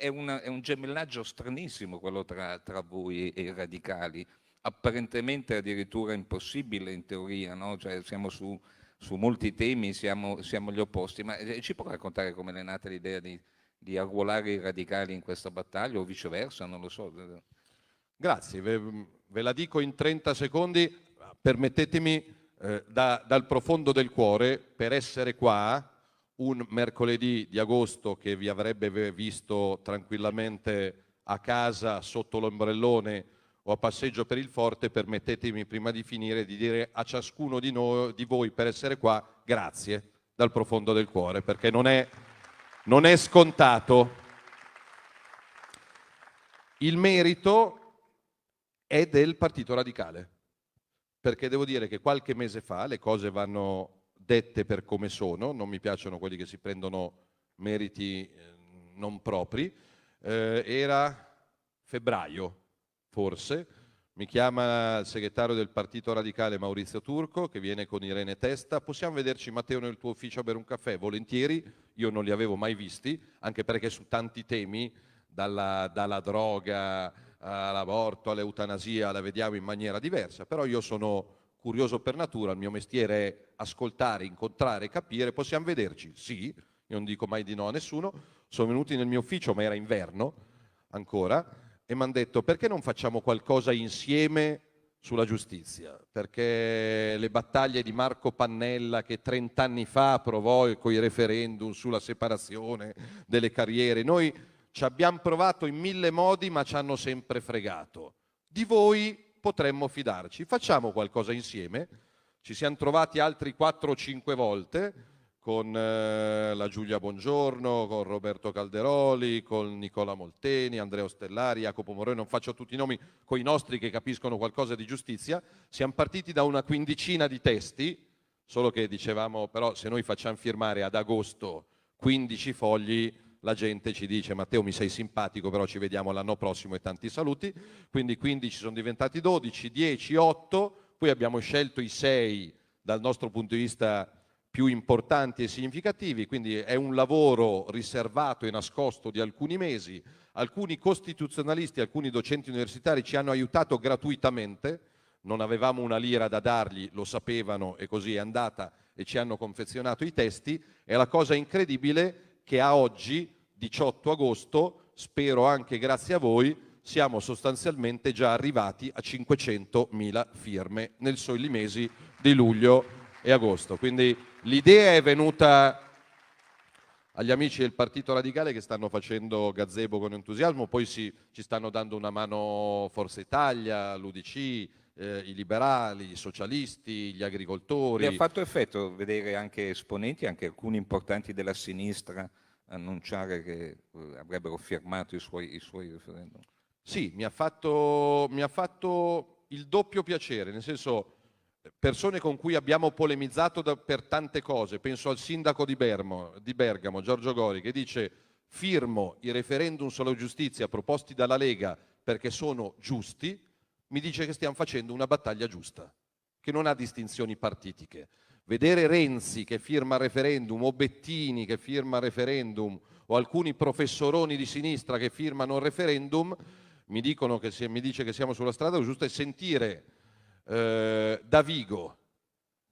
un gemellaggio stranissimo quello tra voi e i radicali, apparentemente addirittura impossibile in teoria, no? Cioè siamo su molti temi, siamo gli opposti, ma ci può raccontare come è nata l'idea di arruolare i radicali in questa battaglia o viceversa, non lo so. Grazie, ve la dico in 30 secondi, permettetemi dal profondo del cuore, per essere qua un mercoledì di agosto che vi avrebbe visto tranquillamente a casa sotto l'ombrellone o a passeggio per il Forte, permettetemi prima di finire di dire a ciascuno di voi per essere qua grazie dal profondo del cuore, perché non è scontato. Il merito è del Partito Radicale, perché devo dire che qualche mese fa le cose vanno dette per come sono, non mi piacciono quelli che si prendono meriti non propri, era febbraio forse, mi chiama il segretario del Partito Radicale Maurizio Turco che viene con Irene Testa, possiamo vederci Matteo nel tuo ufficio a bere un caffè? Volentieri, io non li avevo mai visti, anche perché su tanti temi, dalla droga all'aborto, all'eutanasia, la vediamo in maniera diversa, però io sono curioso per natura, il mio mestiere è ascoltare, incontrare, capire, possiamo vederci? Sì, io non dico mai di no a nessuno, sono venuti nel mio ufficio, ma era inverno ancora, e mi hanno detto perché non facciamo qualcosa insieme sulla giustizia? Perché le battaglie di Marco Pannella che 30 anni fa provò con i referendum sulla separazione delle carriere, noi ci abbiamo provato in 1000 modi ma ci hanno sempre fregato. Di voi potremmo fidarci, facciamo qualcosa insieme. Ci siamo trovati altri 4 o 5 volte con la Giulia Bongiorno, con Roberto Calderoli, con Nicola Molteni, Andrea Ostellari, Jacopo Moroni, non faccio tutti i nomi, con i nostri che capiscono qualcosa di giustizia. Siamo partiti da una quindicina di testi, solo che dicevamo però se noi facciamo firmare ad agosto 15 fogli, la gente ci dice Matteo mi sei simpatico però ci vediamo l'anno prossimo e tanti saluti, quindi 15 sono diventati 12, 10, 8, poi abbiamo scelto i 6 dal nostro punto di vista più importanti e significativi, quindi è un lavoro riservato e nascosto di alcuni mesi, alcuni costituzionalisti, alcuni docenti universitari ci hanno aiutato gratuitamente, non avevamo una lira da dargli, lo sapevano e così è andata e ci hanno confezionato i testi, e la cosa incredibile che a oggi, 18 agosto, spero anche grazie a voi, siamo sostanzialmente già arrivati a 500.000 firme nei soli mesi di luglio e agosto. Quindi l'idea è venuta agli amici del Partito Radicale che stanno facendo gazebo con entusiasmo, poi ci stanno dando una mano Forza Italia, l'UDC, i liberali, i socialisti, gli agricoltori. Mi ha fatto effetto vedere anche esponenti, anche alcuni importanti della sinistra annunciare che avrebbero firmato i suoi referendum? Sì, mi ha fatto il doppio piacere, nel senso, persone con cui abbiamo polemizzato per tante cose, penso al sindaco di Bergamo, Giorgio Gori, che dice: firmo i referendum sulla giustizia proposti dalla Lega perché sono giusti, mi dice che stiamo facendo una battaglia giusta, che non ha distinzioni partitiche. Vedere Renzi che firma referendum, o Bettini che firma referendum, o alcuni professoroni di sinistra che firmano referendum, mi dice che siamo sulla strada giusta, e sentire Davigo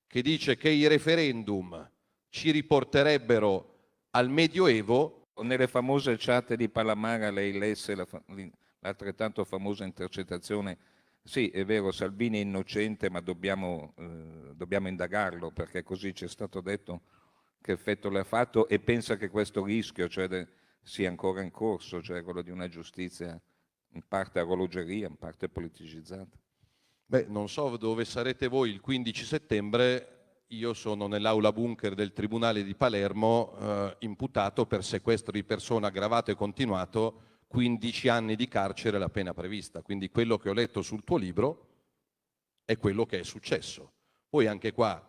che dice che i referendum ci riporterebbero al Medioevo. Nelle famose chat di Palamara lei lesse l'altrettanto famosa intercettazione. Sì, è vero, Salvini è innocente, ma dobbiamo indagarlo, perché così ci è stato detto che effetto le ha fatto, e pensa che questo rischio, cioè, sia ancora in corso, cioè quello di una giustizia in parte a orologeria, in parte politicizzata. Beh, non so dove sarete voi il 15 settembre, io sono nell'aula bunker del Tribunale di Palermo, imputato per sequestro di persona aggravato e continuato, 15 anni di carcere la pena prevista. Quindi quello che ho letto sul tuo libro è quello che è successo. Poi anche qua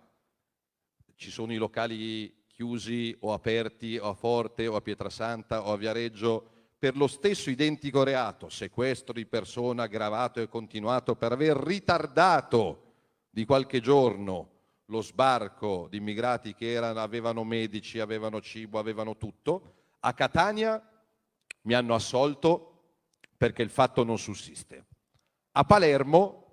ci sono i locali chiusi o aperti, o a Forte o a Pietrasanta o a Viareggio, per lo stesso identico reato, sequestro di persona aggravato e continuato, per aver ritardato di qualche giorno lo sbarco di immigrati che avevano medici, avevano cibo, avevano tutto. A Catania mi hanno assolto perché il fatto non sussiste. A Palermo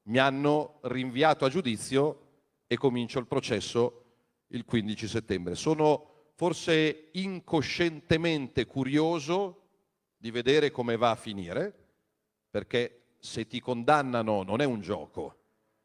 mi hanno rinviato a giudizio e comincio il processo il 15 settembre. Sono forse incoscientemente curioso di vedere come va a finire, perché se ti condannano non è un gioco,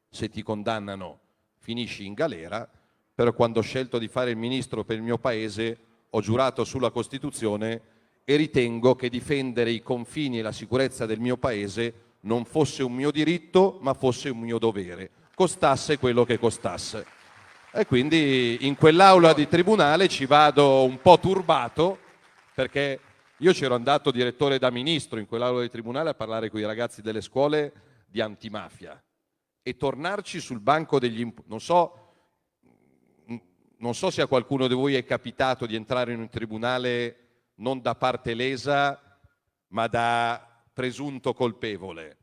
se ti condannano finisci in galera. Però quando ho scelto di fare il ministro per il mio paese ho giurato sulla Costituzione e ritengo che difendere i confini e la sicurezza del mio paese non fosse un mio diritto, ma fosse un mio dovere, costasse quello che costasse. E quindi in quell'aula di tribunale ci vado un po' turbato, perché io c'ero andato direttore da ministro in quell'aula di tribunale a parlare con i ragazzi delle scuole di antimafia, e tornarci sul banco degli non so se a qualcuno di voi è capitato di entrare in un tribunale non da parte lesa, ma da presunto colpevole.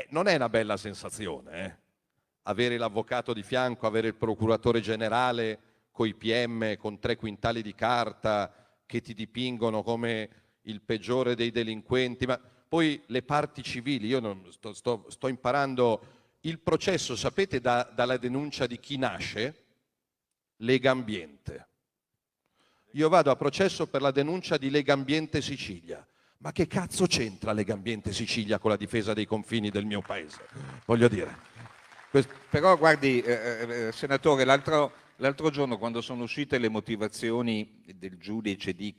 Non è una bella sensazione, avere l'avvocato di fianco, avere il procuratore generale coi PM, con 3 quintali di carta, che ti dipingono come il peggiore dei delinquenti. Ma poi le parti civili, io sto imparando il processo, sapete dalla denuncia di chi nasce? Legambiente. Io vado a processo per la denuncia di Legambiente Sicilia. Ma che cazzo c'entra Legambiente Sicilia con la difesa dei confini del mio paese? Voglio dire. Però guardi, senatore, l'altro giorno, quando sono uscite le motivazioni del giudice di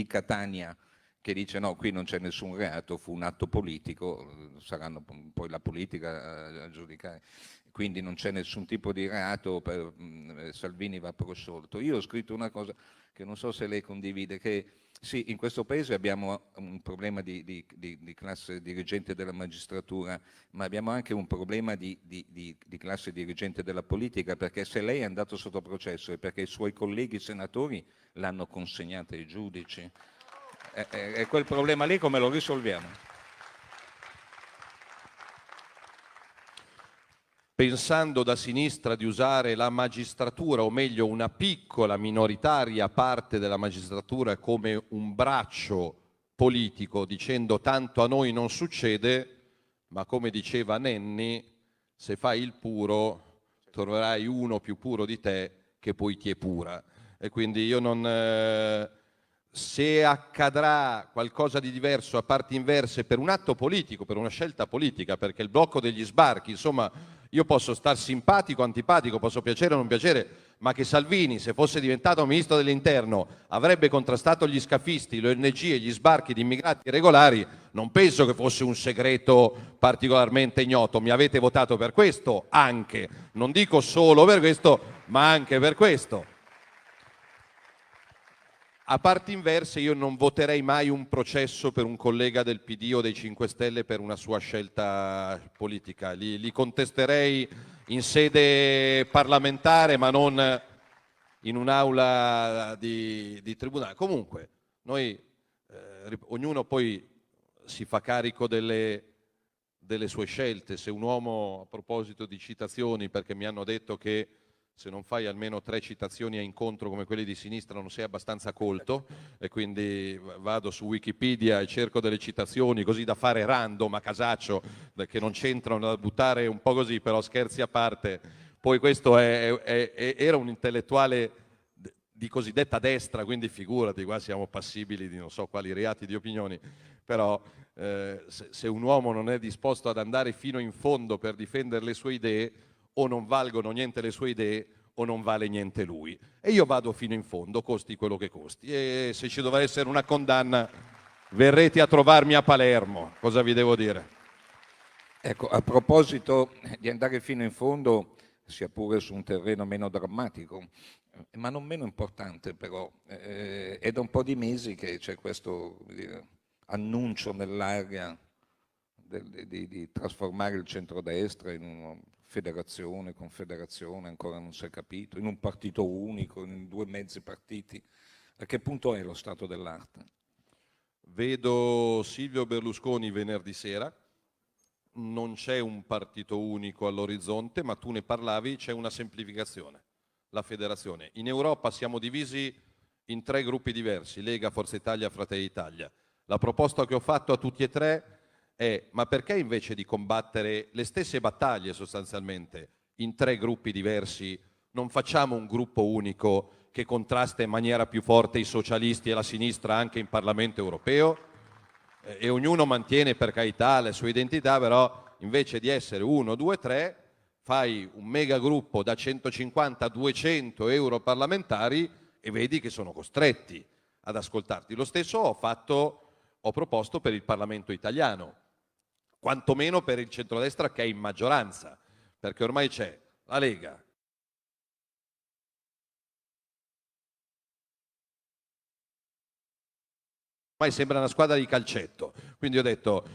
Catania, che dice no, qui non c'è nessun reato, fu un atto politico, saranno poi la politica a giudicare, quindi non c'è nessun tipo di reato, Salvini va prosciolto. Io ho scritto una cosa che non so se lei condivide, che sì, in questo paese abbiamo un problema di classe dirigente della magistratura, ma abbiamo anche un problema di classe dirigente della politica, perché se lei è andato sotto processo è perché i suoi colleghi senatori l'hanno consegnata ai giudici. E quel problema lì come lo risolviamo? Pensando da sinistra di usare la magistratura, o meglio una piccola minoritaria parte della magistratura, come un braccio politico, dicendo tanto a noi non succede, ma come diceva Nenni, se fai il puro troverai uno più puro di te che poi ti epura. E quindi io non... se accadrà qualcosa di diverso a parti inverse per un atto politico, per una scelta politica, perché il blocco degli sbarchi, insomma, io posso star simpatico, antipatico, posso piacere o non piacere, ma che Salvini, se fosse diventato ministro dell'interno, avrebbe contrastato gli scafisti, le ONG e gli sbarchi di immigrati irregolari, non penso che fosse un segreto particolarmente ignoto. Mi avete votato per questo anche, non dico solo per questo, ma anche per questo. A parti inverse, io non voterei mai un processo per un collega del PD o dei 5 Stelle per una sua scelta politica. Li contesterei in sede parlamentare, ma non in un'aula di tribunale. Comunque, noi, ognuno poi si fa carico delle sue scelte. Se un uomo, a proposito di citazioni, perché mi hanno detto che se non fai almeno 3 citazioni a incontro come quelle di sinistra non sei abbastanza colto, e quindi vado su Wikipedia e cerco delle citazioni così da fare random a casaccio, che non c'entrano, da buttare un po' così, però scherzi a parte. Poi questo era un intellettuale di cosiddetta destra, quindi figurati, qua siamo passibili di non so quali reati di opinioni, però se un uomo non è disposto ad andare fino in fondo per difendere le sue idee, o non valgono niente le sue idee o non vale niente lui. E io vado fino in fondo, costi quello che costi. E se ci dovrà essere una condanna, verrete a trovarmi a Palermo. Cosa vi devo dire? Ecco, a proposito di andare fino in fondo, sia pure su un terreno meno drammatico, ma non meno importante però, è da un po' di mesi che c'è questo annuncio nell'aria di trasformare il centrodestra in una federazione, confederazione, ancora non si è capito, in un partito unico, in 2 mezzi partiti. A che punto è lo stato dell'arte? Vedo Silvio Berlusconi venerdì sera, non c'è un partito unico all'orizzonte, ma tu ne parlavi, c'è una semplificazione, la federazione. In Europa siamo divisi in 3 gruppi diversi, Lega, Forza Italia, Fratelli d'Italia. La proposta che ho fatto a tutti e 3 è: ma perché invece di combattere le stesse battaglie sostanzialmente in 3 gruppi diversi non facciamo un gruppo unico che contrasta in maniera più forte i socialisti e la sinistra anche in Parlamento europeo? E ognuno mantiene, per carità, la sua identità, però invece di essere 1, 2, 3 fai un mega gruppo da 150 a 200 europarlamentari e vedi che sono costretti ad ascoltarti. Lo stesso ho proposto per il Parlamento italiano, quantomeno per il centrodestra che è in maggioranza, perché ormai c'è la Lega, ormai sembra una squadra di calcetto, quindi ho detto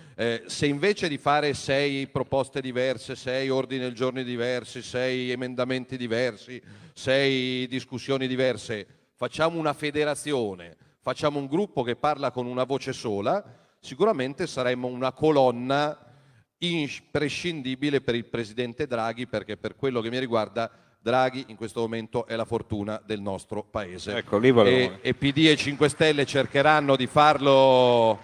se invece di fare 6 proposte diverse, 6 ordini del giorno diversi, 6 emendamenti diversi, 6 discussioni diverse, facciamo una federazione, facciamo un gruppo che parla con una voce sola, sicuramente saremmo una colonna imprescindibile per il presidente Draghi, perché per quello che mi riguarda Draghi in questo momento è la fortuna del nostro paese. Ecco, lì volevo... e PD e 5 Stelle cercheranno di farlo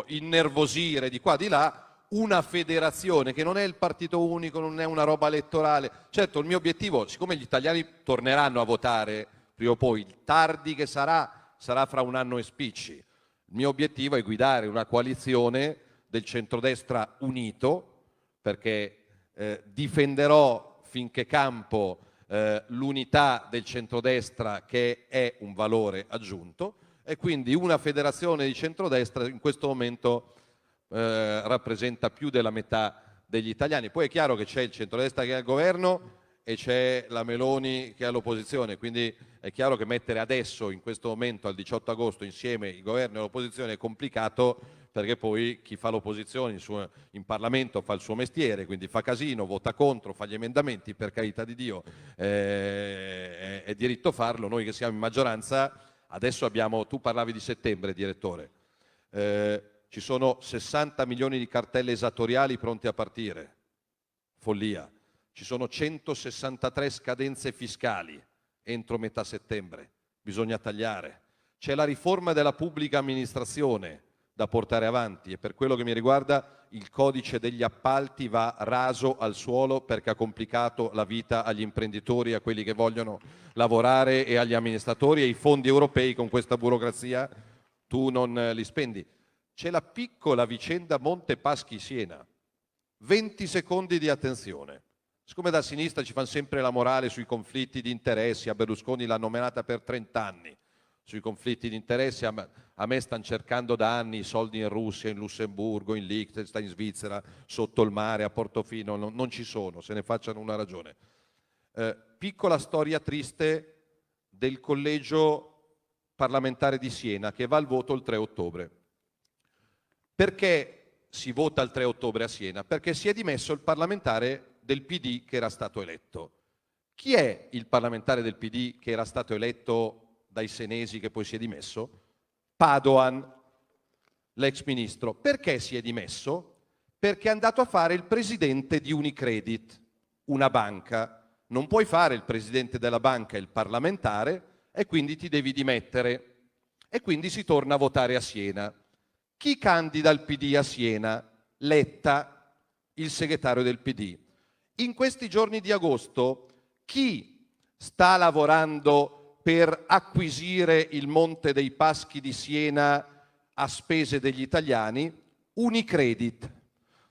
innervosire di qua di là. Una federazione che non è il partito unico, non è una roba elettorale. Certo, il mio obiettivo, siccome gli italiani torneranno a votare prima o poi, tardi che sarà fra un anno e spicci, il mio obiettivo è guidare una coalizione del centrodestra unito, perché difenderò finché campo l'unità del centrodestra, che è un valore aggiunto, e quindi una federazione di centrodestra in questo momento rappresenta più della metà degli italiani. Poi è chiaro che c'è il centrodestra che è al governo e c'è la Meloni che è all'opposizione, quindi è chiaro che mettere adesso, in questo momento, al 18 agosto, insieme il governo e l'opposizione è complicato, perché poi chi fa l'opposizione in Parlamento fa il suo mestiere, quindi fa casino, vota contro, fa gli emendamenti, per carità di Dio, è diritto farlo. Noi che siamo in maggioranza, adesso abbiamo, tu parlavi di settembre, direttore, ci sono 60 milioni di cartelle esattoriali pronte a partire, follia. Ci sono 163 scadenze fiscali entro metà settembre, bisogna tagliare. C'è la riforma della pubblica amministrazione da portare avanti, e per quello che mi riguarda il codice degli appalti va raso al suolo, perché ha complicato la vita agli imprenditori, a quelli che vogliono lavorare, e agli amministratori, e i fondi europei con questa burocrazia tu non li spendi. C'è la piccola vicenda Monte Paschi Siena, 20 secondi di attenzione. Siccome da sinistra ci fanno sempre la morale sui conflitti di interessi, a Berlusconi l'hanno menata per 30 anni, sui conflitti di interessi, a me stanno cercando da anni i soldi in Russia, in Lussemburgo, in Liechtenstein, in Svizzera, sotto il mare, a Portofino, non ci sono, se ne facciano una ragione. Piccola storia triste del collegio parlamentare di Siena che va al voto il 3 ottobre. Perché si vota il 3 ottobre a Siena? Perché si è dimesso il parlamentare del PD che era stato eletto. Chi è il parlamentare del PD che era stato eletto dai senesi che poi si è dimesso? Padoan, l'ex ministro. Perché si è dimesso? Perché è andato a fare il presidente di Unicredit, una banca. Non puoi fare il presidente della banca e il parlamentare e quindi ti devi dimettere. E quindi si torna a votare a Siena. Chi candida il PD a Siena? Letta, il segretario del PD. In questi giorni di agosto, chi sta lavorando per acquisire il Monte dei Paschi di Siena a spese degli italiani? Unicredit,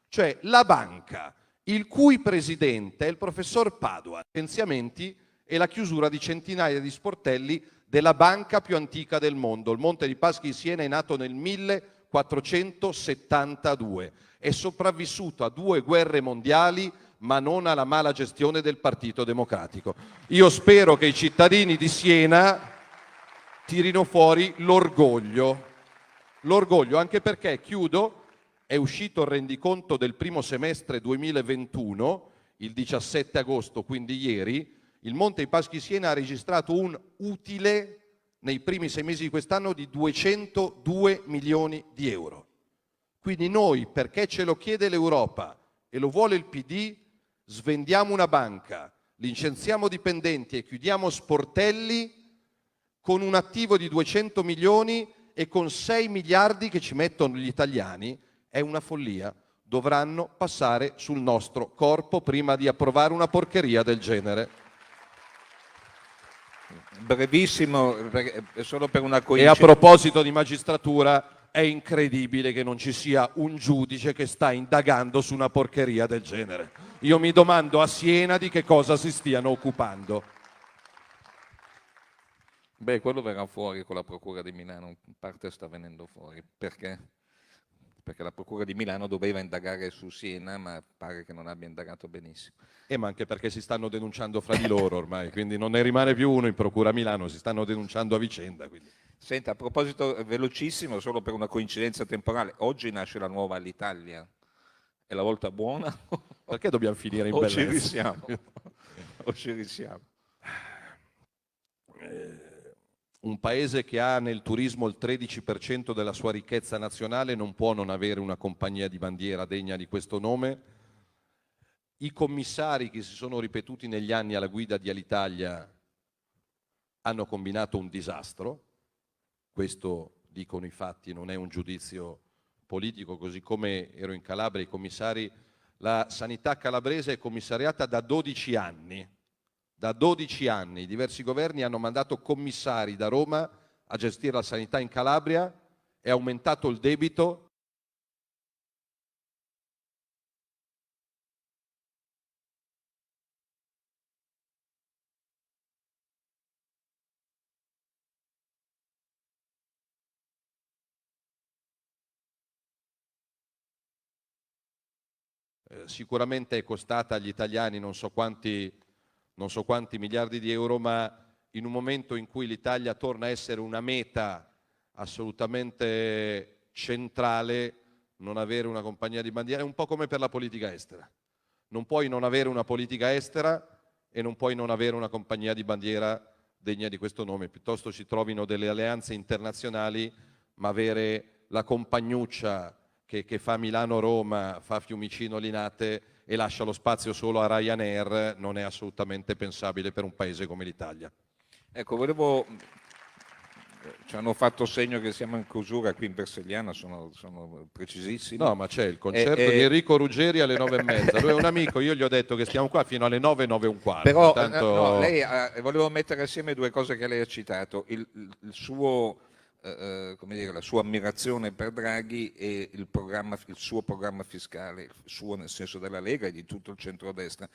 cioè la banca il cui presidente è il professor Padoan, licenziamenti e la chiusura di centinaia di sportelli della banca più antica del mondo. Il Monte dei Paschi di Siena è nato nel 1472, è sopravvissuto a 2 guerre mondiali ma non alla mala gestione del Partito Democratico. Io spero che i cittadini di Siena tirino fuori l'orgoglio, anche perché, chiudo, è uscito il rendiconto del primo semestre 2021, il 17 agosto, quindi ieri. Il Monte dei Paschi di Siena ha registrato un utile nei primi 6 mesi di quest'anno di 202 milioni di euro. Quindi noi, perché ce lo chiede l'Europa e lo vuole il PD, svendiamo una banca, licenziamo dipendenti e chiudiamo sportelli con un attivo di 200 milioni e con 6 miliardi che ci mettono gli italiani. È una follia. Dovranno passare sul nostro corpo prima di approvare una porcheria del genere. Brevissimo, solo per una E coincidenza. a proposito di magistratura, è incredibile che non ci sia un giudice che sta indagando su una porcheria del genere. Io mi domando a Siena di che cosa si stiano occupando. Beh, quello verrà fuori con la Procura di Milano, in parte sta venendo fuori. Perché? Perché la Procura di Milano doveva indagare su Siena, ma pare che non abbia indagato benissimo. Ma anche perché si stanno denunciando fra di loro ormai, quindi non ne rimane più uno in Procura a Milano, si stanno denunciando a vicenda. Quindi. Senta, a proposito, velocissimo, solo per una coincidenza temporale, oggi nasce la nuova Alitalia. È la volta buona? Perché dobbiamo finire in o bellezza? ci risiamo? O ci risiamo? Un paese che ha nel turismo il 13% della sua ricchezza nazionale non può non avere una compagnia di bandiera degna di questo nome. I commissari che si sono ripetuti negli anni alla guida di Alitalia hanno combinato un disastro. Questo dicono i fatti, non è un giudizio politico, così come ero in Calabria, i commissari, la sanità calabrese è commissariata da 12 anni. Da 12 anni diversi governi hanno mandato commissari da Roma a gestire la sanità in Calabria, è aumentato il debito. Sicuramente è costata agli italiani non so quanti miliardi di euro, ma in un momento in cui l'Italia torna a essere una meta assolutamente centrale, non avere una compagnia di bandiera è un po' come per la politica estera. Non puoi non avere una politica estera e non puoi non avere una compagnia di bandiera degna di questo nome. Piuttosto si trovino delle alleanze internazionali, ma avere la compagnuccia che fa Milano-Roma, fa Fiumicino-Linate e lascia lo spazio solo a Ryanair non è assolutamente pensabile per un paese come l'Italia. Ecco, ci hanno fatto segno che siamo in chiusura qui in Versagliana, sono precisissimi. No, ma c'è il concerto di Enrico Ruggeri alle 9:30. Lui è un amico, io gli ho detto che stiamo qua fino alle 9, 9:15. Però Tanto... lei volevo mettere assieme due cose che lei ha citato, il suo... come dire, la sua ammirazione per Draghi e il suo programma fiscale, il suo nel senso della Lega e di tutto il centrodestra.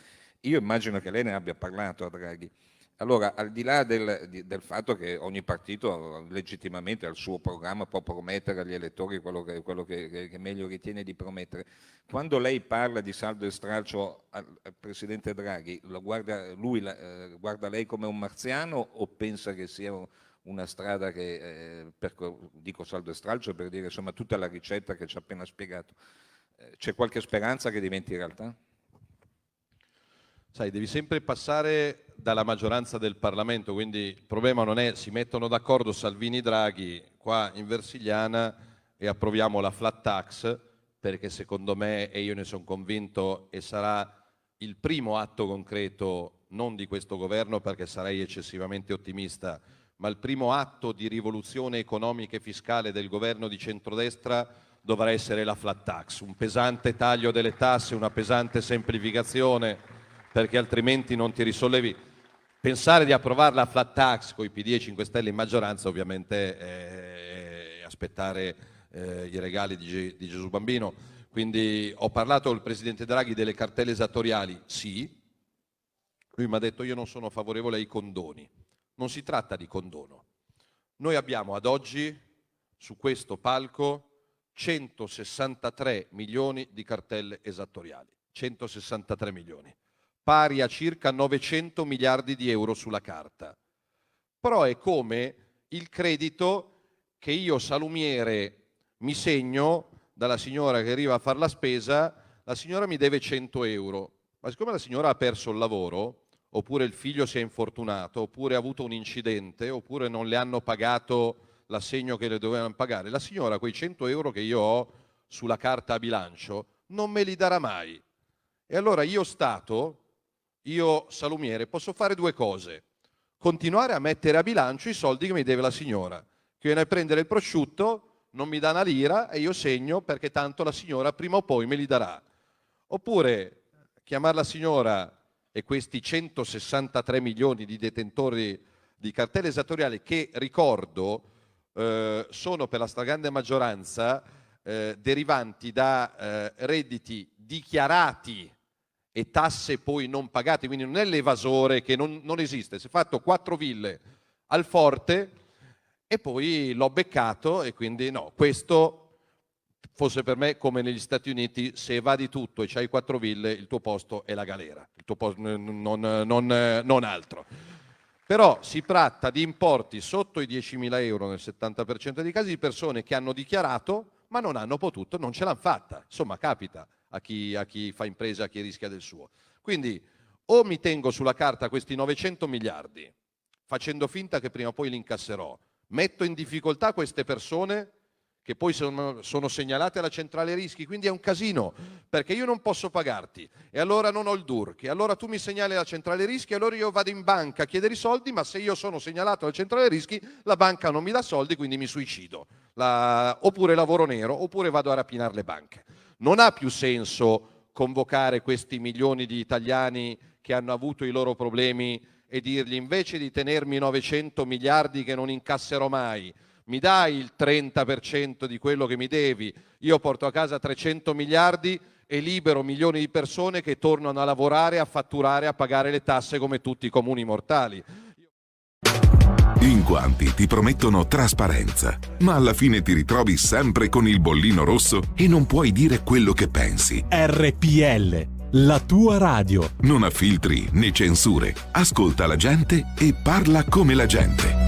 Io immagino che lei ne abbia parlato a Draghi. Allora, al di là del fatto che ogni partito legittimamente al suo programma può promettere agli elettori quello che meglio ritiene di promettere, quando lei parla di saldo e stralcio al Presidente Draghi, guarda lei come un marziano o pensa che sia una strada che, dico saldo e stralcio per dire insomma tutta la ricetta che ci ha appena spiegato, c'è qualche speranza che diventi realtà? Sai, devi sempre passare dalla maggioranza del Parlamento, quindi il problema non è si mettono d'accordo Salvini e Draghi qua in Versigliana e approviamo la flat tax, perché secondo me, e io ne sono convinto, e sarà il primo atto concreto non di questo governo perché sarei eccessivamente ottimista, ma il primo atto di rivoluzione economica e fiscale del governo di centrodestra dovrà essere la flat tax, un pesante taglio delle tasse, una pesante semplificazione, perché altrimenti non ti risollevi. Pensare di approvare la flat tax con i PD e 5 Stelle in maggioranza ovviamente è aspettare i regali di Gesù Bambino. Quindi ho parlato col Presidente Draghi delle cartelle esattoriali, sì, lui mi ha detto io non sono favorevole ai condoni, non si tratta di condono. Noi abbiamo ad oggi su questo palco 163 milioni di cartelle esattoriali, 163 milioni. Pari a circa 900 miliardi di euro sulla carta. Però è come il credito che io salumiere mi segno dalla signora che arriva a fare la spesa, la signora mi deve 100 euro, ma siccome la signora ha perso il lavoro, oppure il figlio si è infortunato, oppure ha avuto un incidente, oppure non le hanno pagato l'assegno che le dovevano pagare, la signora quei 100 euro che io ho sulla carta a bilancio non me li darà mai. E allora io Stato, io salumiere, posso fare due cose: continuare a mettere a bilancio i soldi che mi deve la signora, che viene a prendere il prosciutto, non mi dà una lira e io segno perché tanto la signora prima o poi me li darà. Oppure chiamare la signora e questi 163 milioni di detentori di cartelle esattoriali che, ricordo, sono per la stragrande maggioranza derivanti da redditi dichiarati e tasse poi non pagate, quindi non è l'evasore che non esiste. Si è fatto 4 ville al Forte e poi l'ho beccato e quindi no, questo fosse per me come negli Stati Uniti, se evadi tutto e c'hai 4 ville il tuo posto è la galera, il tuo posto, non altro. Però si tratta di importi sotto i 10.000 euro nel 70% dei casi di persone che hanno dichiarato ma non hanno potuto, non ce l'hanno fatta, insomma capita a chi fa impresa, a chi rischia del suo. Quindi o mi tengo sulla carta questi 900 miliardi facendo finta che prima o poi li incasserò, metto in difficoltà queste persone che poi sono segnalate alla centrale rischi, quindi è un casino, perché io non posso pagarti e allora non ho il DURC, e allora tu mi segnali alla centrale rischi e allora io vado in banca a chiedere i soldi, ma se io sono segnalato alla centrale rischi la banca non mi dà soldi, quindi mi suicido, oppure lavoro nero, oppure vado a rapinare le banche. Non ha più senso convocare questi milioni di italiani che hanno avuto i loro problemi e dirgli invece di tenermi 900 miliardi che non incasserò mai, mi dai il 30% di quello che mi devi, io porto a casa 300 miliardi e libero milioni di persone che tornano a lavorare, a fatturare, a pagare le tasse come tutti i comuni mortali. In quanti ti promettono trasparenza, ma alla fine ti ritrovi sempre con il bollino rosso e non puoi dire quello che pensi. RPL, la tua radio. Non ha filtri né censure. Ascolta la gente e parla come la gente.